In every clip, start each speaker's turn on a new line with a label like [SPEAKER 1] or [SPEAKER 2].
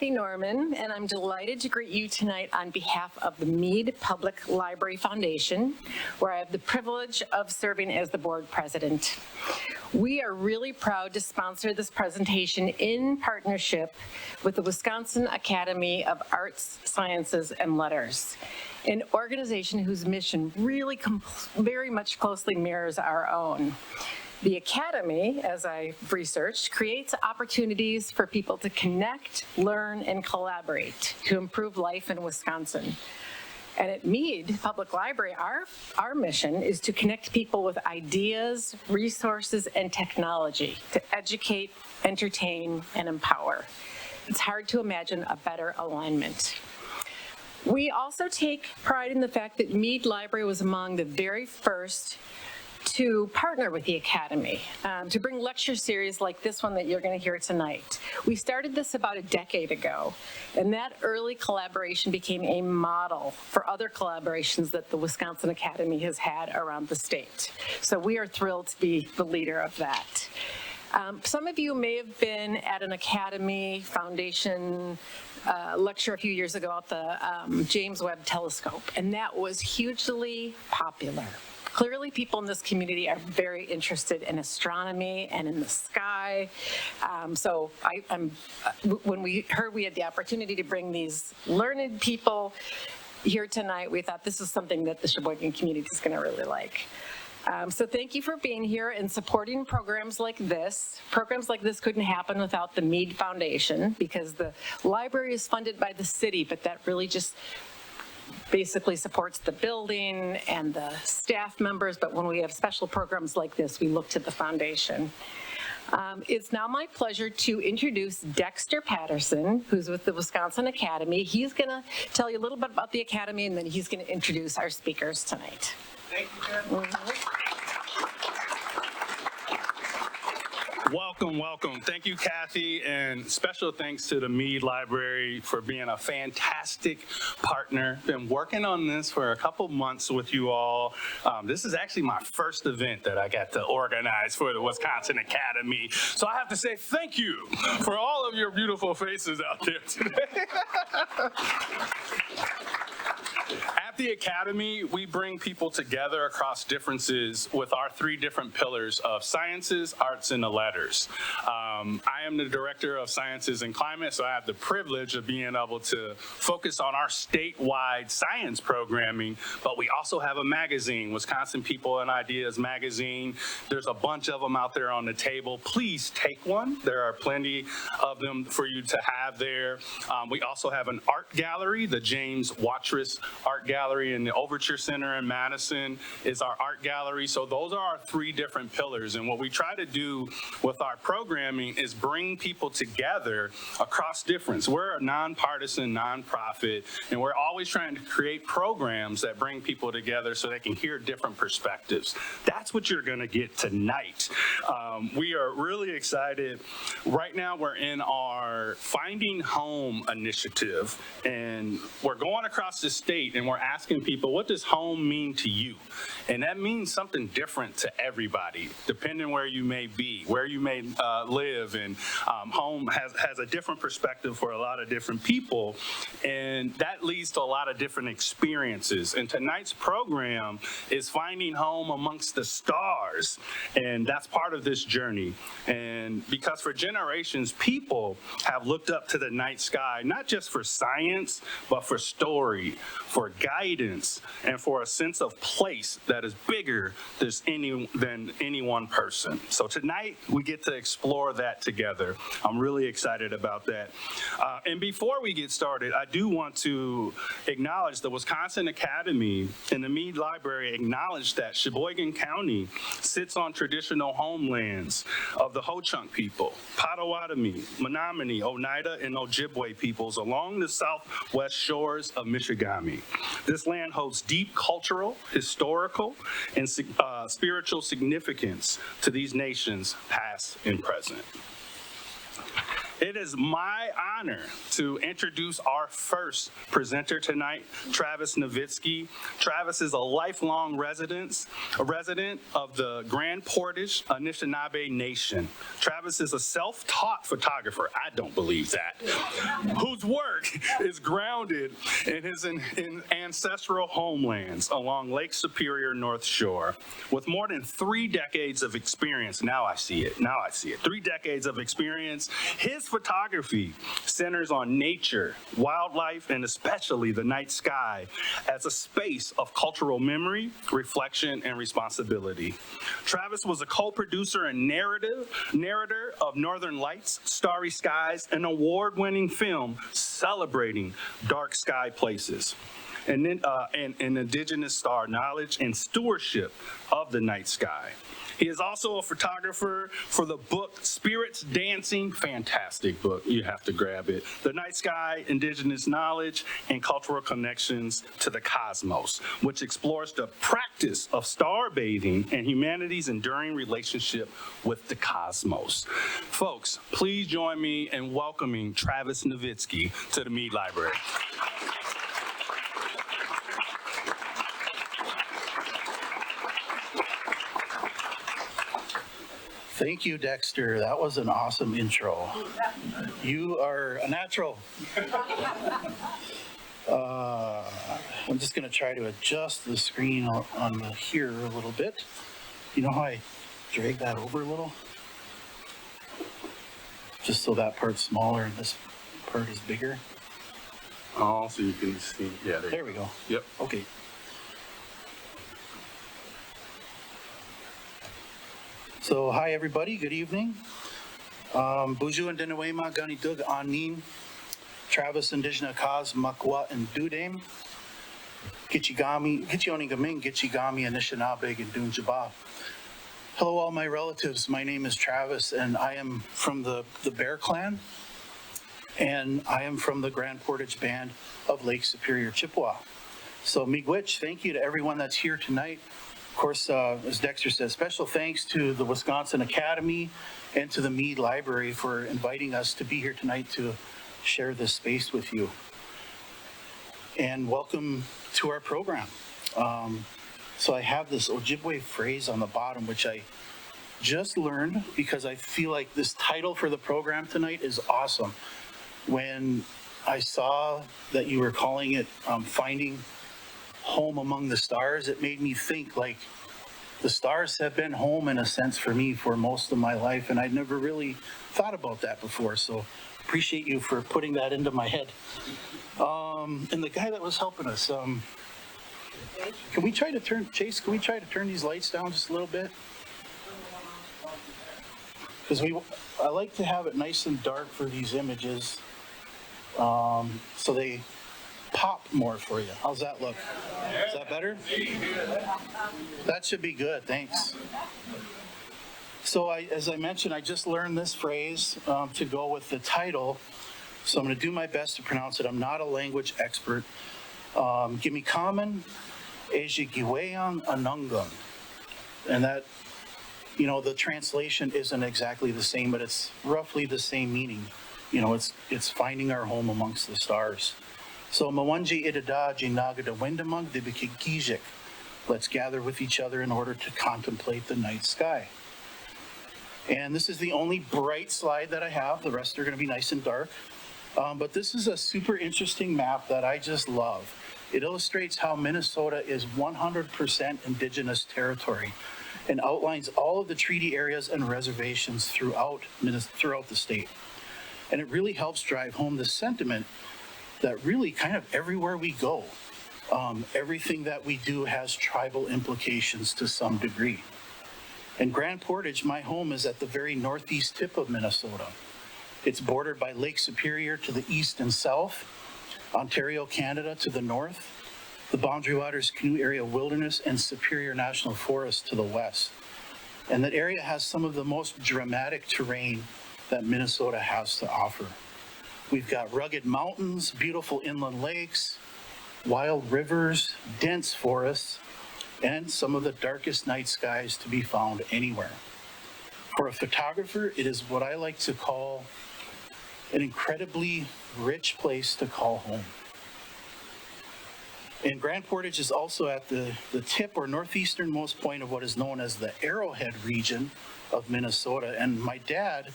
[SPEAKER 1] Kathy Norman, and I'm delighted to greet you tonight on behalf of the Mead Public Library Foundation, where I have the privilege of serving as the board president. We are really proud to sponsor this presentation in partnership with the Wisconsin Academy of Arts, Sciences, and Letters, an organization whose mission really very much closely mirrors our own. The Academy, as I've researched, creates opportunities for people to connect, learn, and collaborate to improve life in Wisconsin. And at Mead Public Library, our mission is to connect people with ideas, resources, and technology to educate, entertain, and empower. It's hard to imagine a better alignment. We also take pride in the fact that Mead Library was among the very first to partner with the Academy to bring lecture series like this one that you're going to hear tonight. We started this about a decade ago, and that early collaboration became a model for other collaborations that the Wisconsin Academy has had around the state. So we are thrilled to be the leader of that. Some of you may have been at an Academy Foundation lecture a few years ago at the James Webb Telescope, and that was hugely popular. Clearly, people in this community are very interested in astronomy and in the sky. When we heard we had the opportunity to bring these learned people here tonight, we thought this is something that the Sheboygan community is going to really like. So thank you for being here and supporting programs like this. Programs like this couldn't happen without the Mead Foundation, because the library is funded by the city, but that really just basically supports the building and the staff members, but when we have special programs like this, we look to the foundation. It's now my pleasure to introduce Dexter Patterson, who's with the Wisconsin Academy. He's going to tell you a little bit about the Academy, and then he's going to introduce our speakers tonight.
[SPEAKER 2] Thank you, Jen. Welcome, welcome. Thank you, Kathy, and special thanks to the Mead Library for being a fantastic partner. Been working on this for a couple months with you all. This is actually my first event that I got to organize for the Wisconsin Academy. So I have to say thank you for all of your beautiful faces out there today. At the Academy, we bring people together across differences with our three different pillars of sciences, arts, and the letters. I am the director of sciences and climate, so I have the privilege of being able to focus on our statewide science programming, but we also have a magazine, Wisconsin People and Ideas magazine. There's a bunch of them out there on the table. Please take one. There are plenty of them for you to have there. We also have an art gallery, the James Watrous Art Gallery in the Overture Center in Madison is our art gallery. So those are our three different pillars. And what we try to do with our programming is bring people together across difference. We're a nonpartisan nonprofit, and we're always trying to create programs that bring people together so they can hear different perspectives. That's what you're going to get tonight. We are really excited. Right now, we're in our Finding Home initiative, and we're going across the state, and we're asking people, what does home mean to you? And that means something different to everybody, depending where you may be, where you may live. And home has a different perspective for a lot of different people. And that leads to a lot of different experiences. And tonight's program is Finding Home Amongst the Stars. And that's part of this journey. And because for generations, people have looked up to the night sky, not just for science, but for story, for guidance, and for a sense of place that is bigger than any one person. So tonight, we get to explore that together. I'm really excited about that. And before we get started, I do want to acknowledge the Wisconsin Academy and the Mead Library acknowledge that Sheboygan County sits on traditional homelands of the Ho-Chunk people, Potawatomi, Menominee, Oneida, and Ojibwe peoples along the southwest shores of Michigan. This land holds deep cultural, historical, and spiritual significance to these nations, past and present. It is my honor to introduce our first presenter tonight, Travis Novitsky. Travis is a lifelong resident of the Grand Portage Anishinaabe Nation. Travis is a self-taught photographer, I don't believe that, whose work is grounded in his ancestral homelands along Lake Superior North Shore. With more than 3 decades of experience, now I see it, 3 decades of experience, his photography centers on nature, wildlife, and especially the night sky as a space of cultural memory, reflection, and responsibility. Travis was a co-producer and narrator of Northern Lights, Starry Skies, an award-winning film celebrating dark sky places. And Indigenous star knowledge and stewardship of the night sky. He is also a photographer for the book Spirits Dancing, fantastic book, you have to grab it. The Night Sky, Indigenous Knowledge, and Cultural Connections to the Cosmos, which explores the practice of stargazing and humanity's enduring relationship with the cosmos. Folks, please join me in welcoming Travis Novitsky to the Mead Library.
[SPEAKER 3] Thank you, Dexter. That was an awesome intro. You are a natural. I'm just going to try to adjust the screen on here a little bit. You know how I drag that over a little? Just so that part's smaller and this part is bigger.
[SPEAKER 2] Oh, so you can see. Yeah,
[SPEAKER 3] there we go.
[SPEAKER 2] Yep.
[SPEAKER 3] Okay. So, hi everybody, good evening. Buju and Denawema Ganitug Anin, Travis Indigenous Kaz Makwa and Dudame, Gitchigami, Gitchioningaming, Gitchigami, Anishinaabe, and Dunjaba. Hello, all my relatives. My name is Travis, and I am from the Bear Clan, and I am from the Grand Portage Band of Lake Superior, Chippewa. So, miigwech, thank you to everyone that's here tonight. Of course, as Dexter said, special thanks to the Wisconsin Academy and to the Mead Library for inviting us to be here tonight to share this space with you. And welcome to our program. So I have this Ojibwe phrase on the bottom, which I just learned because I feel like this title for the program tonight is awesome. When I saw that you were calling it Finding Home Among the Stars, it made me think like the stars have been home in a sense for me for most of my life, and I'd never really thought about that before, so appreciate you for putting that into my head. And the guy that was helping us, can we try to turn these lights down just a little bit? Because I like to have it nice and dark for these images, so they pop more for you. How's that look? Is that better? That should be good, thanks. So as I mentioned, I just learned this phrase to go with the title, so I'm going to do my best to pronounce it. I'm not a language expert. Gimikaman Ejigiweang Anungum. And that, you know, the translation isn't exactly the same, but it's roughly the same meaning. You know, it's finding our home amongst the stars. So Mawanji Idada Jinagada Windamung Dibikigijik. Let's gather with each other in order to contemplate the night sky. And this is the only bright slide that I have. The rest are going to be nice and dark. But this is a super interesting map that I just love. It illustrates how Minnesota is 100% indigenous territory and outlines all of the treaty areas and reservations throughout the state. And it really helps drive home the sentiment that really kind of everywhere we go, everything that we do has tribal implications to some degree. And Grand Portage, my home, is at the very northeast tip of Minnesota. It's bordered by Lake Superior to the east and south, Ontario, Canada to the north, the Boundary Waters Canoe Area Wilderness, and Superior National Forest to the west. And that area has some of the most dramatic terrain that Minnesota has to offer. We've got rugged mountains, beautiful inland lakes, wild rivers, dense forests, and some of the darkest night skies to be found anywhere. For a photographer, it is what I like to call an incredibly rich place to call home. And Grand Portage is also at the tip or northeasternmost point of what is known as the Arrowhead region of Minnesota. And my dad,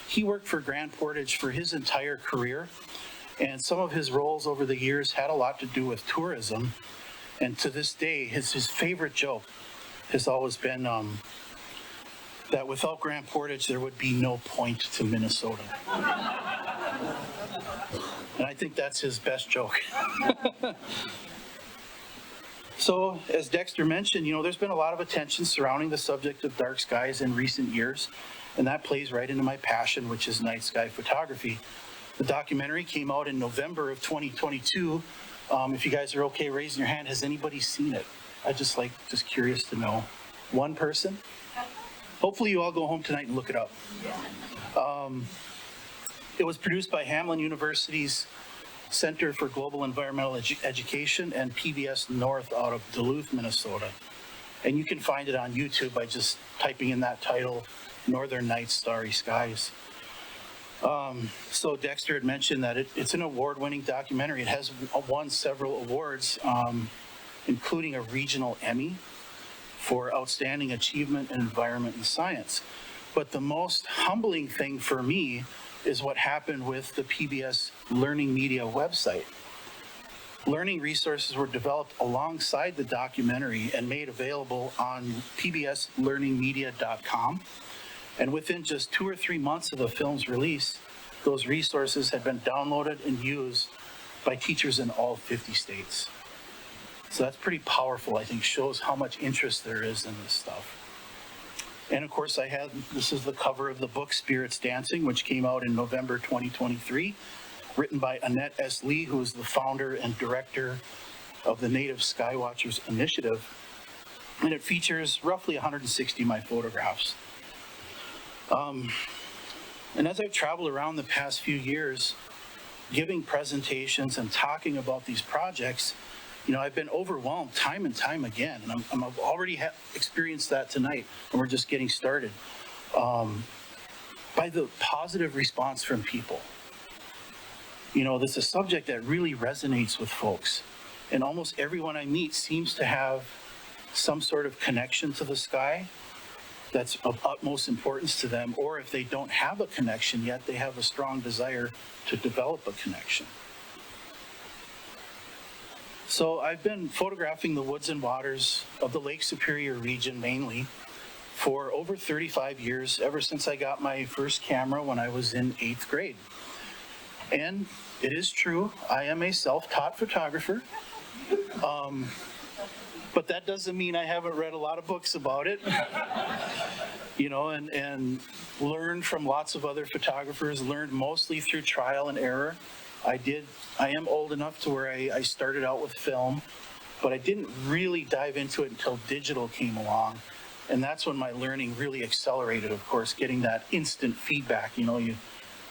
[SPEAKER 3] he worked for Grand Portage for his entire career. And some of his roles over the years had a lot to do with tourism. And to this day, his favorite joke has always been that without Grand Portage, there would be no point to Minnesota. And I think that's his best joke. So, as Dexter mentioned, there's been a lot of attention surrounding the subject of dark skies in recent years, and that plays right into my passion, which is night sky photography. The documentary came out in November of 2022. If you guys are okay raising your hand, has anybody seen it? I just curious to know. One person? Hopefully you all go home tonight and look it up. It was produced by Hamline University's Center for Global Environmental Education and PBS North out of Duluth, Minnesota. And you can find it on YouTube by just typing in that title, Northern Nights, Starry Skies. So Dexter had mentioned that it's an award-winning documentary. It has won several awards, including a regional Emmy for outstanding achievement in environment and science. But the most humbling thing for me is what happened with the PBS Learning Media website. Learning resources were developed alongside the documentary and made available on pbslearningmedia.com. And within just 2 or 3 months of the film's release, those resources had been downloaded and used by teachers in all 50 states. So that's pretty powerful, I think, shows how much interest there is in this stuff. And of course, this is the cover of the book Spirits Dancing, which came out in November 2023, written by Annette S. Lee, who is the founder and director of the Native Skywatchers Initiative. And it features roughly 160 of my photographs. And as I've traveled around the past few years, giving presentations and talking about these projects, I've been overwhelmed time and time again, and I've already experienced that tonight, and we're just getting started, by the positive response from people. This is a subject that really resonates with folks, and almost everyone I meet seems to have some sort of connection to the sky that's of utmost importance to them, or if they don't have a connection yet, they have a strong desire to develop a connection. So I've been photographing the woods and waters of the Lake Superior region mainly for over 35 years, ever since I got my first camera when I was in 8th grade. And it is true, I am a self-taught photographer, but that doesn't mean I haven't read a lot of books about it, and learned from lots of other photographers, learned mostly through trial and error. I am old enough to where I started out with film, but I didn't really dive into it until digital came along. And that's when my learning really accelerated, of course, getting that instant feedback. You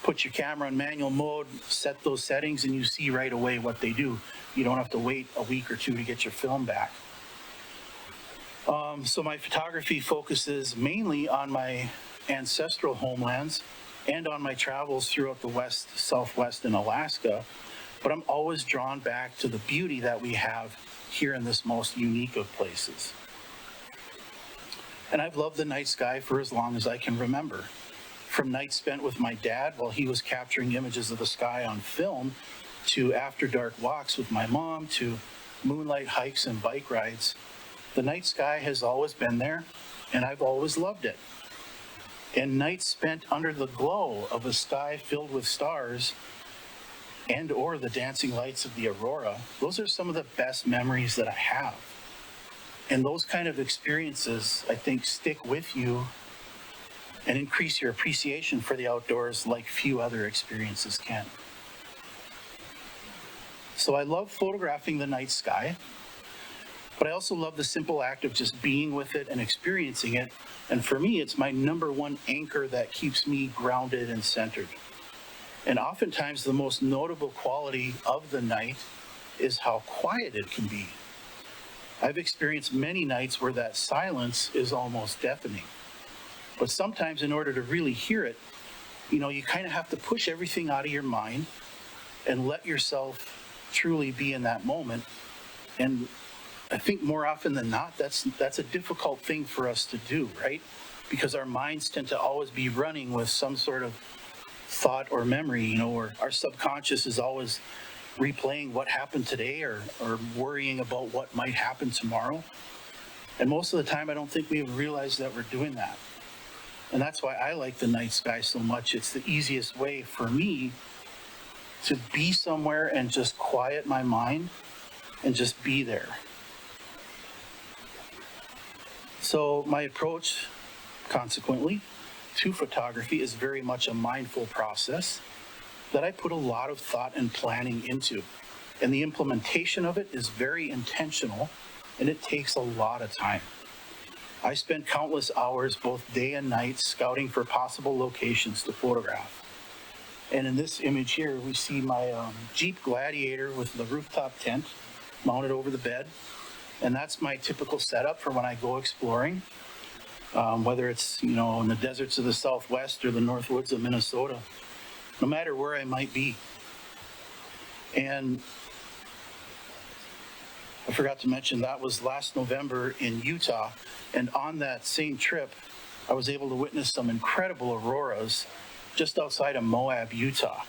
[SPEAKER 3] put your camera in manual mode, set those settings, and you see right away what they do. You don't have to wait a week or two to get your film back. So my photography focuses mainly on my ancestral homelands and on my travels throughout the West, Southwest, and Alaska. But I'm always drawn back to the beauty that we have here in this most unique of places. And I've loved the night sky for as long as I can remember. From nights spent with my dad while he was capturing images of the sky on film, to after dark walks with my mom, to moonlight hikes and bike rides. The night sky has always been there, and I've always loved it. And nights spent under the glow of a sky filled with stars and or the dancing lights of the aurora, those are some of the best memories that I have. And those kind of experiences, I think, stick with you and increase your appreciation for the outdoors like few other experiences can. So I love photographing the night sky, but I also love the simple act of just being with it and experiencing it. And for me, it's my number one anchor that keeps me grounded and centered. And oftentimes the most notable quality of the night is how quiet it can be. I've experienced many nights where that silence is almost deafening. But sometimes in order to really hear it, you know, you kind of have to push everything out of your mind and let yourself truly be in that moment. And I think more often than not, that's a difficult thing for us to do, right? Because our minds tend to always be running with some sort of thought or memory, you know, or our subconscious is always replaying what happened today or worrying about what might happen tomorrow. And most of the time, I don't think we realize that we're doing that. And that's why I like the night sky so much. It's the easiest way for me to be somewhere and just quiet my mind and just be there. So my approach, consequently, to photography is very much a mindful process that I put a lot of thought and planning into. And the implementation of it is very intentional, and it takes a lot of time. I spent countless hours, both day and night, scouting for possible locations to photograph. And in this image here, we see my Jeep Gladiator with the rooftop tent mounted over the bed. And that's my typical setup for when I go exploring, whether it's, you know, in the deserts of the Southwest or the North Woods of Minnesota, no matter where I might be. And I forgot to mention that was last November in Utah. And on that same trip, I was able to witness some incredible auroras just outside of Moab, Utah.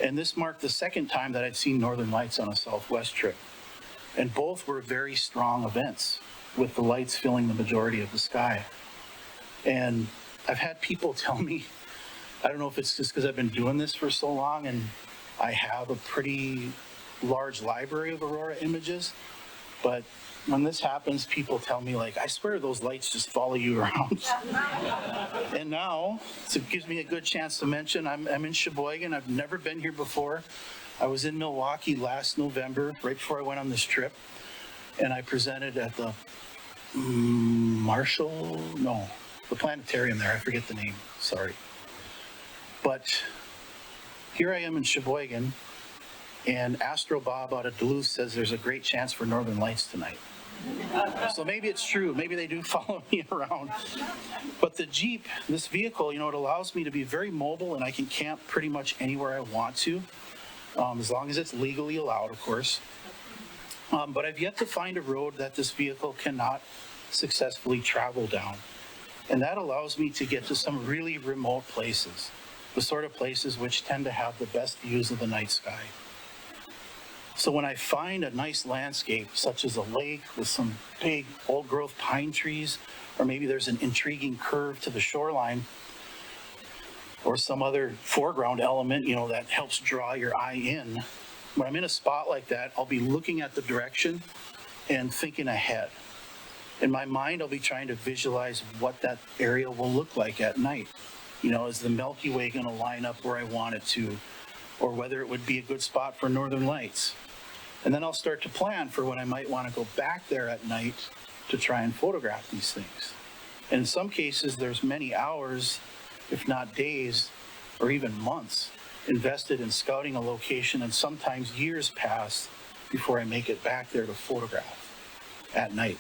[SPEAKER 3] And this marked the second time that I'd seen northern lights on a Southwest trip. And both were very strong events, with the lights filling the majority of the sky. And I've had people tell me, I don't know if it's just because I've been doing this for so long and I have a pretty large library of aurora images, but when this happens, people tell me, like, I swear those lights just follow you around. And now, so it gives me a good chance to mention, I'm in Sheboygan. I've never been here before. I was in Milwaukee last November, right before I went on this trip, and I presented at the the planetarium there. I forget the name, sorry. But here I am in Sheboygan, and Astro Bob out of Duluth says there's a great chance for northern lights tonight. So maybe it's true. Maybe they do follow me around. But the Jeep, this vehicle, you know, it allows me to be very mobile, and I can camp pretty much anywhere I want to, as long as it's legally allowed, of course. But I've yet to find a road that this vehicle cannot successfully travel down. And that allows me to get to some really remote places, the sort of places which tend to have the best views of the night sky. So when I find a nice landscape, such as a lake with some big old growth pine trees, or maybe there's an intriguing curve to the shoreline, or some other foreground element, you know, that helps draw your eye in. When I'm in a spot like that, I'll be looking at the direction and thinking ahead. In my mind, I'll be trying to visualize what that area will look like at night. You know, is the Milky Way going to line up where I want it to, or whether it would be a good spot for northern lights. And then I'll start to plan for when I might want to go back there at night to try and photograph these things. And in some cases, there's many hours, if not days, or even months, invested in scouting a location, and sometimes years pass before I make it back there to photograph at night.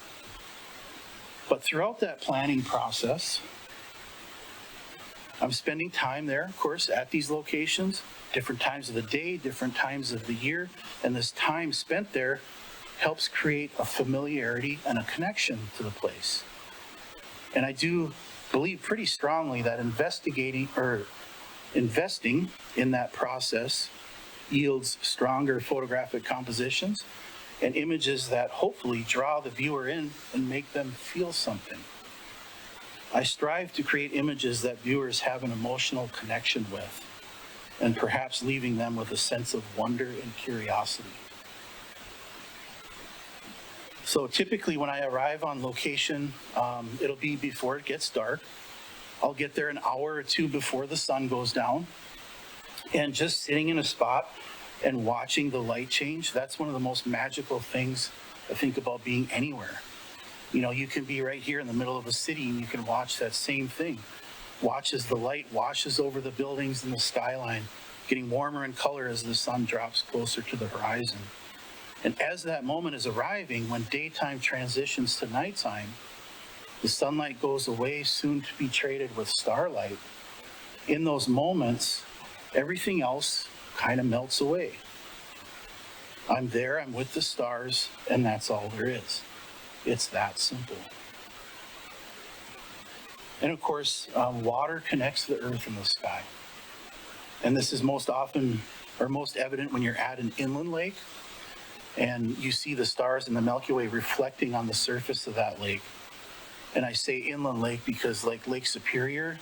[SPEAKER 3] But throughout that planning process, I'm spending time there, of course, at these locations, different times of the day, different times of the year, and this time spent there helps create a familiarity and a connection to the place. And I do believe pretty strongly that investing in that process yields stronger photographic compositions and images that hopefully draw the viewer in and make them feel something. I strive to create images that viewers have an emotional connection with, and perhaps leaving them with a sense of wonder and curiosity. So typically when I arrive on location, it'll be before it gets dark. I'll get there an hour or two before the sun goes down. And just sitting in a spot and watching the light change, that's one of the most magical things I think about being anywhere. You know, you can be right here in the middle of a city and you can watch that same thing. Watch as the light washes over the buildings and the skyline, getting warmer in color as the sun drops closer to the horizon. And as that moment is arriving, when daytime transitions to nighttime, the sunlight goes away, soon to be traded with starlight. in those moments, everything else kind of melts away. I'm there, I'm with the stars, and that's all there is. It's that simple. And of course, water connects the earth and the sky. And this is most often or most evident when you're at an inland lake and you see the stars in the Milky Way reflecting on the surface of that lake. And I say inland lake because like Lake Superior,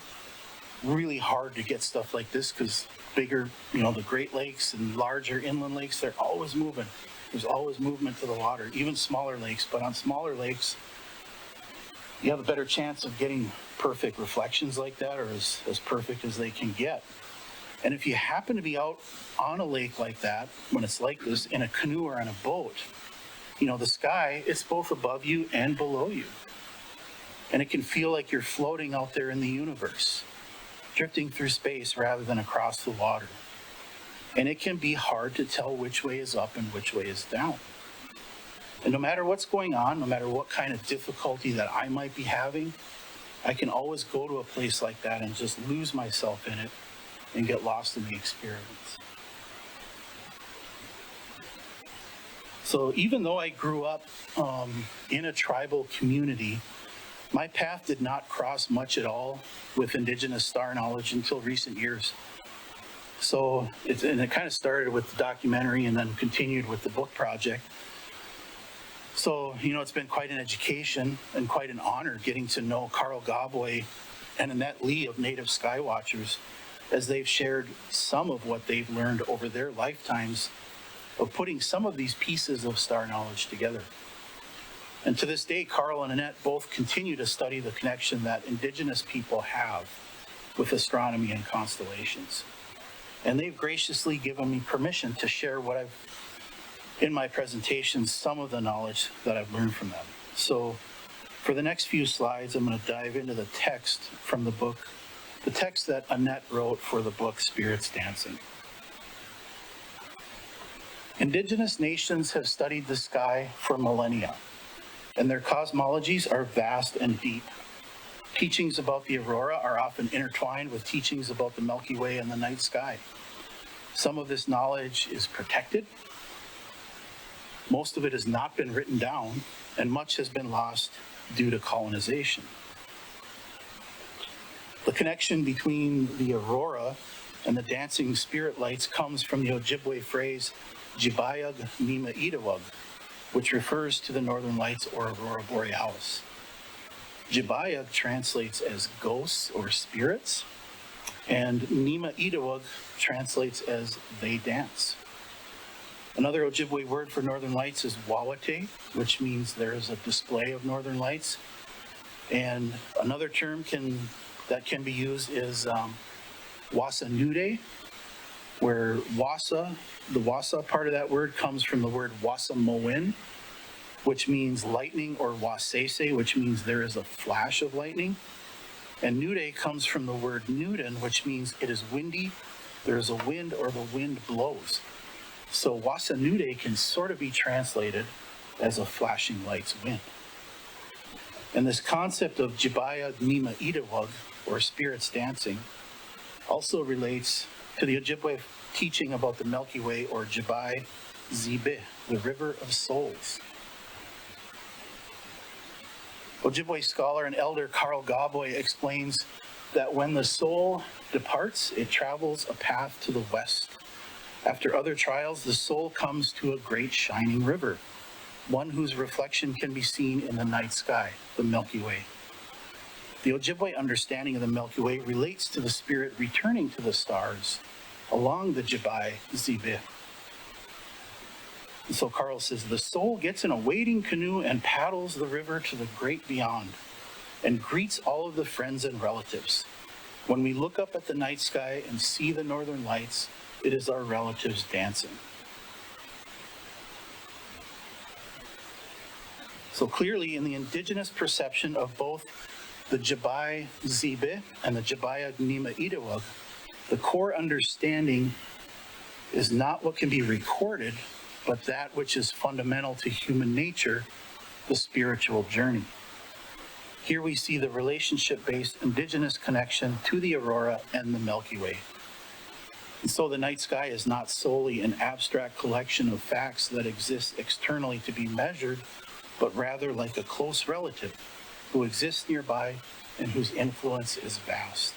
[SPEAKER 3] really hard to get stuff like this because bigger, the Great Lakes and larger inland lakes, they're always moving. There's always movement to the water, even smaller lakes. But on smaller lakes, you have a better chance of getting perfect reflections like that, or as perfect as they can get. And if you happen to be out on a lake like that, when it's like this, in a canoe or on a boat, the sky, it's both above you and below you. And it can feel like you're floating out there in the universe, drifting through space rather than across the water. And it can be hard to tell which way is up and which way is down. And no matter what's going on, no matter what kind of difficulty that I might be having, I can always go to a place like that and just lose myself in it and get lost in the experience. So even though I grew up in a tribal community, my path did not cross much at all with Indigenous star knowledge until recent years. So it kind of started with the documentary and then continued with the book project. So, it's been quite an education and quite an honor getting to know Carl Gabboy and Annette Lee of Native Skywatchers as they've shared some of what they've learned over their lifetimes of putting some of these pieces of star knowledge together. And to this day, Carl and Annette both continue to study the connection that Indigenous people have with astronomy and constellations. And they've graciously given me permission to share in my presentations, some of the knowledge that I've learned from them. So for the next few slides, I'm going to dive into the text from the book, the text that Annette wrote for the book Spirits Dancing. Indigenous nations have studied the sky for millennia, and their cosmologies are vast and deep. Teachings about the aurora are often intertwined with teachings about the Milky Way and the night sky. Some of this knowledge is protected. Most of it has not been written down, and much has been lost due to colonization. The connection between the aurora and the dancing spirit lights comes from the Ojibwe phrase, Jibayag Nima Idawag, which refers to the northern lights or aurora borealis. Jibayag translates as ghosts or spirits, and Nima Idawag translates as they dance. Another Ojibwe word for northern lights is wawate, which means there is a display of northern lights. And another term that can be used is wasanude, where the wasa part of that word comes from the word wasamoen, which means lightning, or wasese, which means there is a flash of lightning. And nude comes from the word nuden, which means it is windy, there is a wind, or the wind blows. So wasanude can sort of be translated as a flashing lights wind. And this concept of Jibaya Nima Idawag, or spirits dancing, also relates to the Ojibwe teaching about the Milky Way, or Jibai Zibe, the river of souls. Ojibwe scholar and elder Carl Gabboy explains that when the soul departs, it travels a path to the west. After other trials, the soul comes to a great shining river, one whose reflection can be seen in the night sky, the Milky Way. The Ojibwe understanding of the Milky Way relates to the spirit returning to the stars along the Jibai Zibe. And so Carl says, the soul gets in a wading canoe and paddles the river to the great beyond and greets all of the friends and relatives. When we look up at the night sky and see the northern lights, it is our relatives dancing. So clearly, in the Indigenous perception of both the Jibai Zibe and the Jibaya Nima Idawag, the core understanding is not what can be recorded, but that which is fundamental to human nature, the spiritual journey. Here we see the relationship-based indigenous connection to the aurora and the Milky Way. And so the night sky is not solely an abstract collection of facts that exist externally to be measured, but rather like a close relative who exists nearby and whose influence is vast.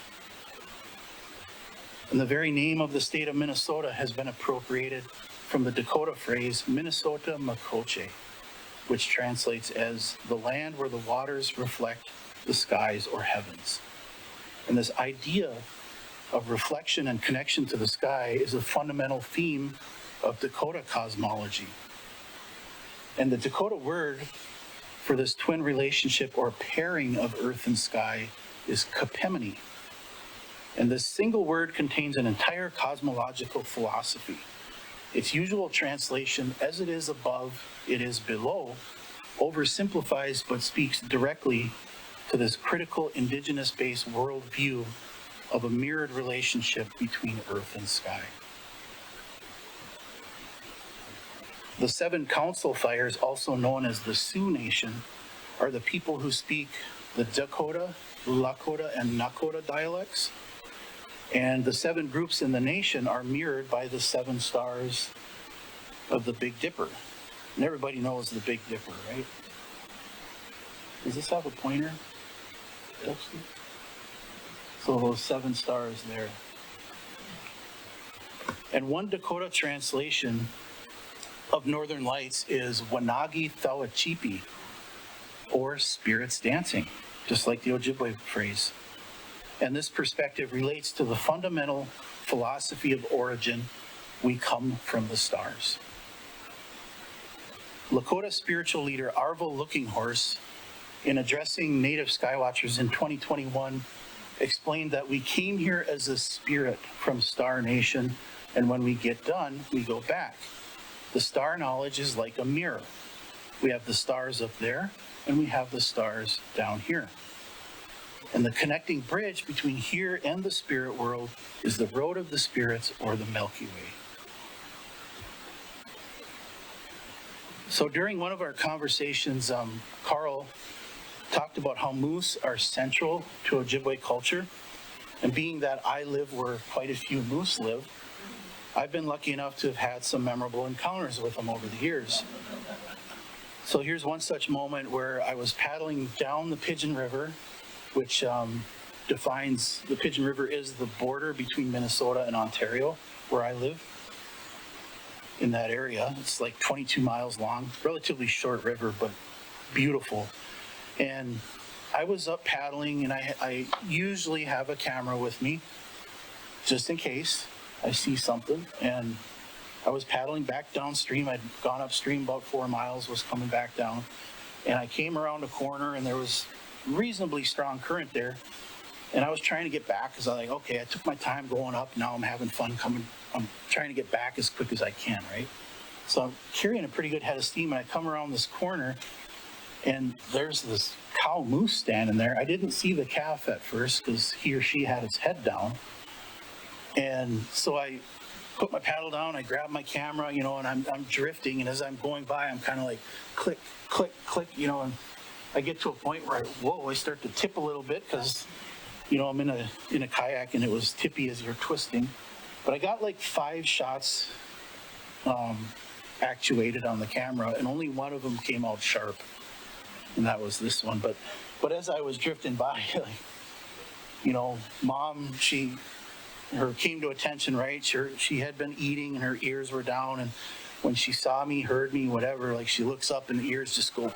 [SPEAKER 3] And the very name of the state of Minnesota has been appropriated from the Dakota phrase Minnesota Makoche, which translates as the land where the waters reflect the skies or heavens. And this idea of reflection and connection to the sky is a fundamental theme of Dakota cosmology. And the Dakota word for this twin relationship or pairing of earth and sky is kapemini. And this single word contains an entire cosmological philosophy. Its usual translation, as it is above, it is below, oversimplifies but speaks directly to this critical indigenous-based worldview of a mirrored relationship between earth and sky. The 7 council fires, also known as the Sioux Nation, are the people who speak the Dakota, Lakota, and Nakota dialects. And the 7 groups in the nation are mirrored by the 7 stars of the Big Dipper. And everybody knows the Big Dipper, right? Does this have a pointer? So those 7 stars there. And one Dakota translation of Northern Lights is Wanagi Thawachipi, or spirits dancing, just like the Ojibwe phrase. And this perspective relates to the fundamental philosophy of origin: we come from the stars. Lakota spiritual leader Arvo Looking Horse, in addressing Native Skywatchers in 2021, explained that we came here as a spirit from Star Nation, and when we get done, we go back. The star knowledge is like a mirror. We have the stars up there, and we have the stars down here. And the connecting bridge between here and the spirit world is the road of the spirits, or the Milky Way. So during one of our conversations, Carl talked about how moose are central to Ojibwe culture. And being that I live where quite a few moose live, I've been lucky enough to have had some memorable encounters with them over the years. So here's one such moment where I was paddling down the Pigeon River, which defines, the Pigeon River is the border between Minnesota and Ontario, where I live. In that area, it's like 22 miles long, relatively short river, but beautiful. And I was up paddling, and I usually have a camera with me, just in case I see something. And I was paddling back downstream. I'd gone upstream about 4 miles, was coming back down. And I came around a corner, and there was reasonably strong current there. And I was trying to get back, because I was like, okay, I took my time going up. Now I'm having fun coming. I'm trying to get back as quick as I can, right? So I'm carrying a pretty good head of steam, and I come around this corner, and there's this cow moose standing there. I didn't see the calf at first, because he or she had his head down. And so I put my paddle down, I grab my camera, and I'm drifting, and as I'm going by, I'm kind of like click, click, click, and I get to a point where I start to tip a little bit, because I'm in a kayak, and it was tippy as you're twisting. But I got like 5 shots actuated on the camera, and only one of them came out sharp, and that was this one. But as I was drifting by, Mom, her came to attention, right? She had been eating, and her ears were down, and when she saw me, heard me, whatever, like she looks up and the ears just go,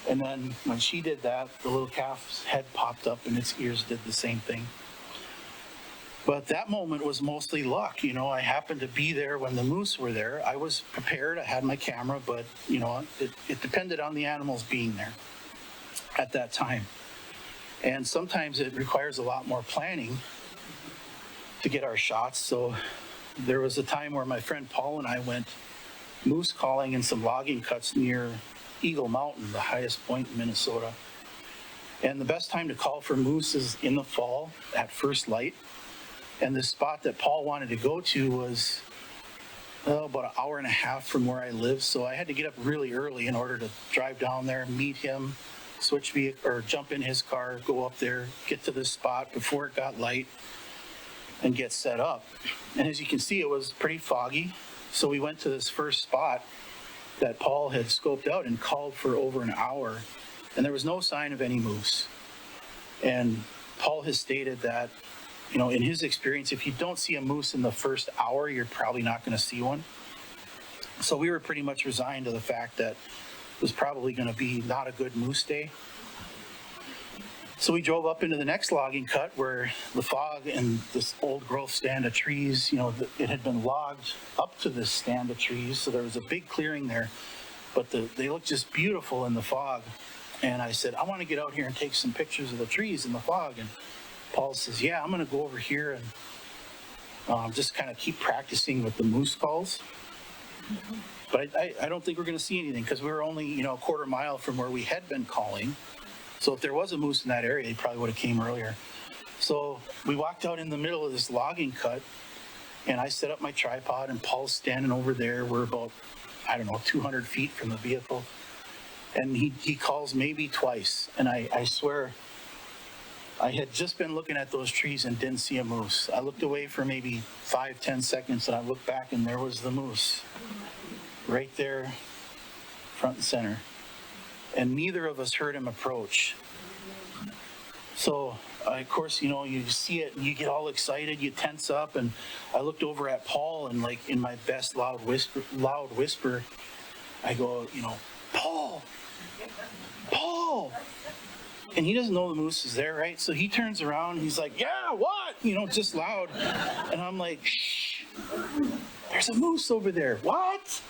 [SPEAKER 3] And then when she did that, the little calf's head popped up and its ears did the same thing. But that moment was mostly luck. I happened to be there when the moose were there. I was prepared. I had my camera, but, it depended on the animals being there at that time. And sometimes it requires a lot more planning to get our shots. So there was a time where my friend Paul and I went moose calling in some logging cuts near Eagle Mountain, the highest point in Minnesota. And the best time to call for moose is in the fall at first light. And the spot that Paul wanted to go to was about an hour and a half from where I live. So I had to get up really early in order to drive down there, meet him, switch vehicle or jump in his car, go up there, get to this spot before it got light, and get set up. And as you can see, it was pretty foggy. So we went to this first spot that Paul had scoped out and called for over an hour, and there was no sign of any moose. And Paul has stated that, you know, in his experience, if you don't see a moose in the first hour, you're probably not going to see one. So we were pretty much resigned to the fact that it was probably going to be not a good moose day. So we drove up into the next logging cut where the fog and this old growth stand of trees, you know, it had been logged up to this stand of trees. So there was a big clearing there, but they looked just beautiful in the fog. And I said, I want to get out here and take some pictures of the trees in the fog. And Paul says, yeah, I'm going to go over here and just kind of keep practicing with the moose calls. But I don't think we're going to see anything because we were only, you know, a quarter mile from where we had been calling. So if there was a moose in that area, he probably would have came earlier. So we walked out in the middle of this logging cut, and I set up my tripod, and Paul's standing over there. We're about, 200 feet from the vehicle. And he calls maybe twice. And I swear, I had just been looking at those trees and didn't see a moose. I looked away for maybe 5-10 seconds, and I looked back, and there was the moose right there, front and center. And neither of us heard him approach. So, of course, you know, you see it and you get all excited, you tense up, and I looked over at Paul and, like, in my best loud whisper, I go, you know, Paul! And he doesn't know the moose is there, right? So he turns around and he's like, yeah, what? You know, just loud. And I'm like, shh, there's a moose over there. What?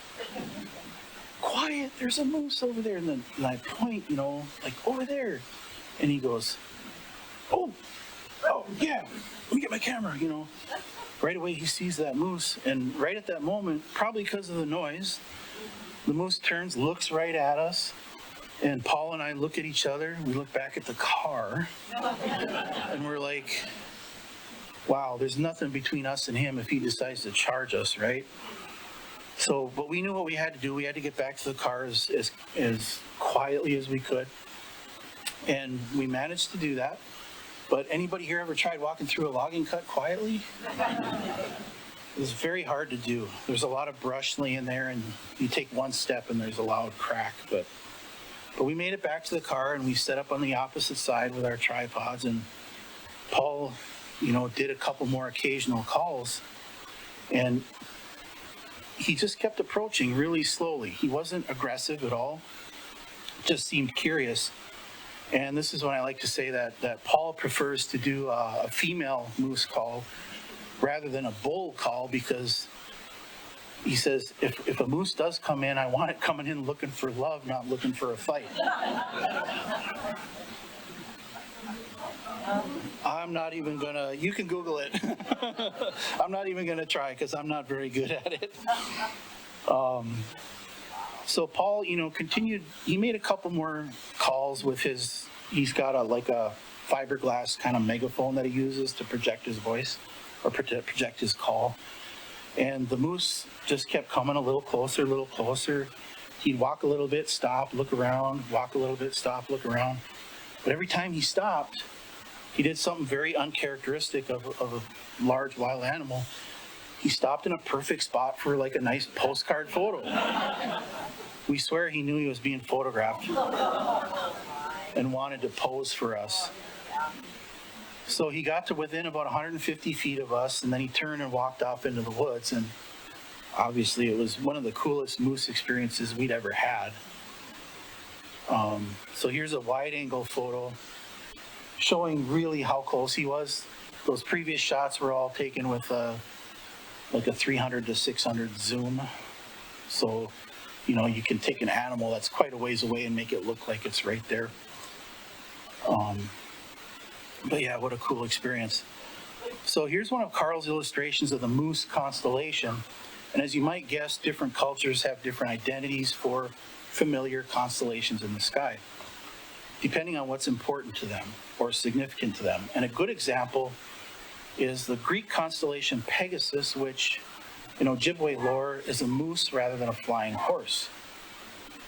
[SPEAKER 3] Quiet, there's a moose over there. And then I point, you know, like over there. And he goes, oh, yeah, let me get my camera, you know. Right away he sees that moose. And right at that moment, probably because of the noise, the moose turns, looks right at us. And Paul and I look at each other. We look back at the car. And we're like, wow, there's nothing between us and him if he decides to charge us, right? So, but we knew what we had to do. We had to get back to the car as quietly as we could. And we managed to do that. But anybody here ever tried walking through a logging cut quietly? It was very hard to do. There's a lot of brush laying there, and you take one step and there's a loud crack. But we made it back to the car, and we set up on the opposite side with our tripods. And Paul, you know, did a couple more occasional calls. And he just kept approaching really slowly. He wasn't aggressive at all, just seemed curious. And this is when I like to say that Paul prefers to do a female moose call rather than a bull call, because he says, if a moose does come in, I want it coming in looking for love, not looking for a fight. I'm not even gonna, you can Google it. I'm not even gonna try because I'm not very good at it. So Paul, you know, continued, he made a couple more calls with he's got a fiberglass kind of megaphone that he uses to project his voice or project his call. And the moose just kept coming a little closer, a little closer. He'd walk a little bit, stop, look around, walk a little bit, stop, look around. But every time he stopped, he did something very uncharacteristic of a large wild animal. He stopped in a perfect spot for like a nice postcard photo. We swear he knew he was being photographed and wanted to pose for us. So he got to within about 150 feet of us, and then he turned and walked off into the woods. And obviously it was one of the coolest moose experiences we'd ever had. So here's a wide angle photo showing really how close he was. Those previous shots were all taken with like a 300 to 600 zoom. So, you know, you can take an animal that's quite a ways away and make it look like it's right there. But yeah, what a cool experience. So here's one of Carl's illustrations of the moose constellation. And as you might guess, different cultures have different identities for familiar constellations in the sky, depending on what's important to them or significant to them. And a good example is the Greek constellation Pegasus, which in Ojibwe lore is a moose rather than a flying horse.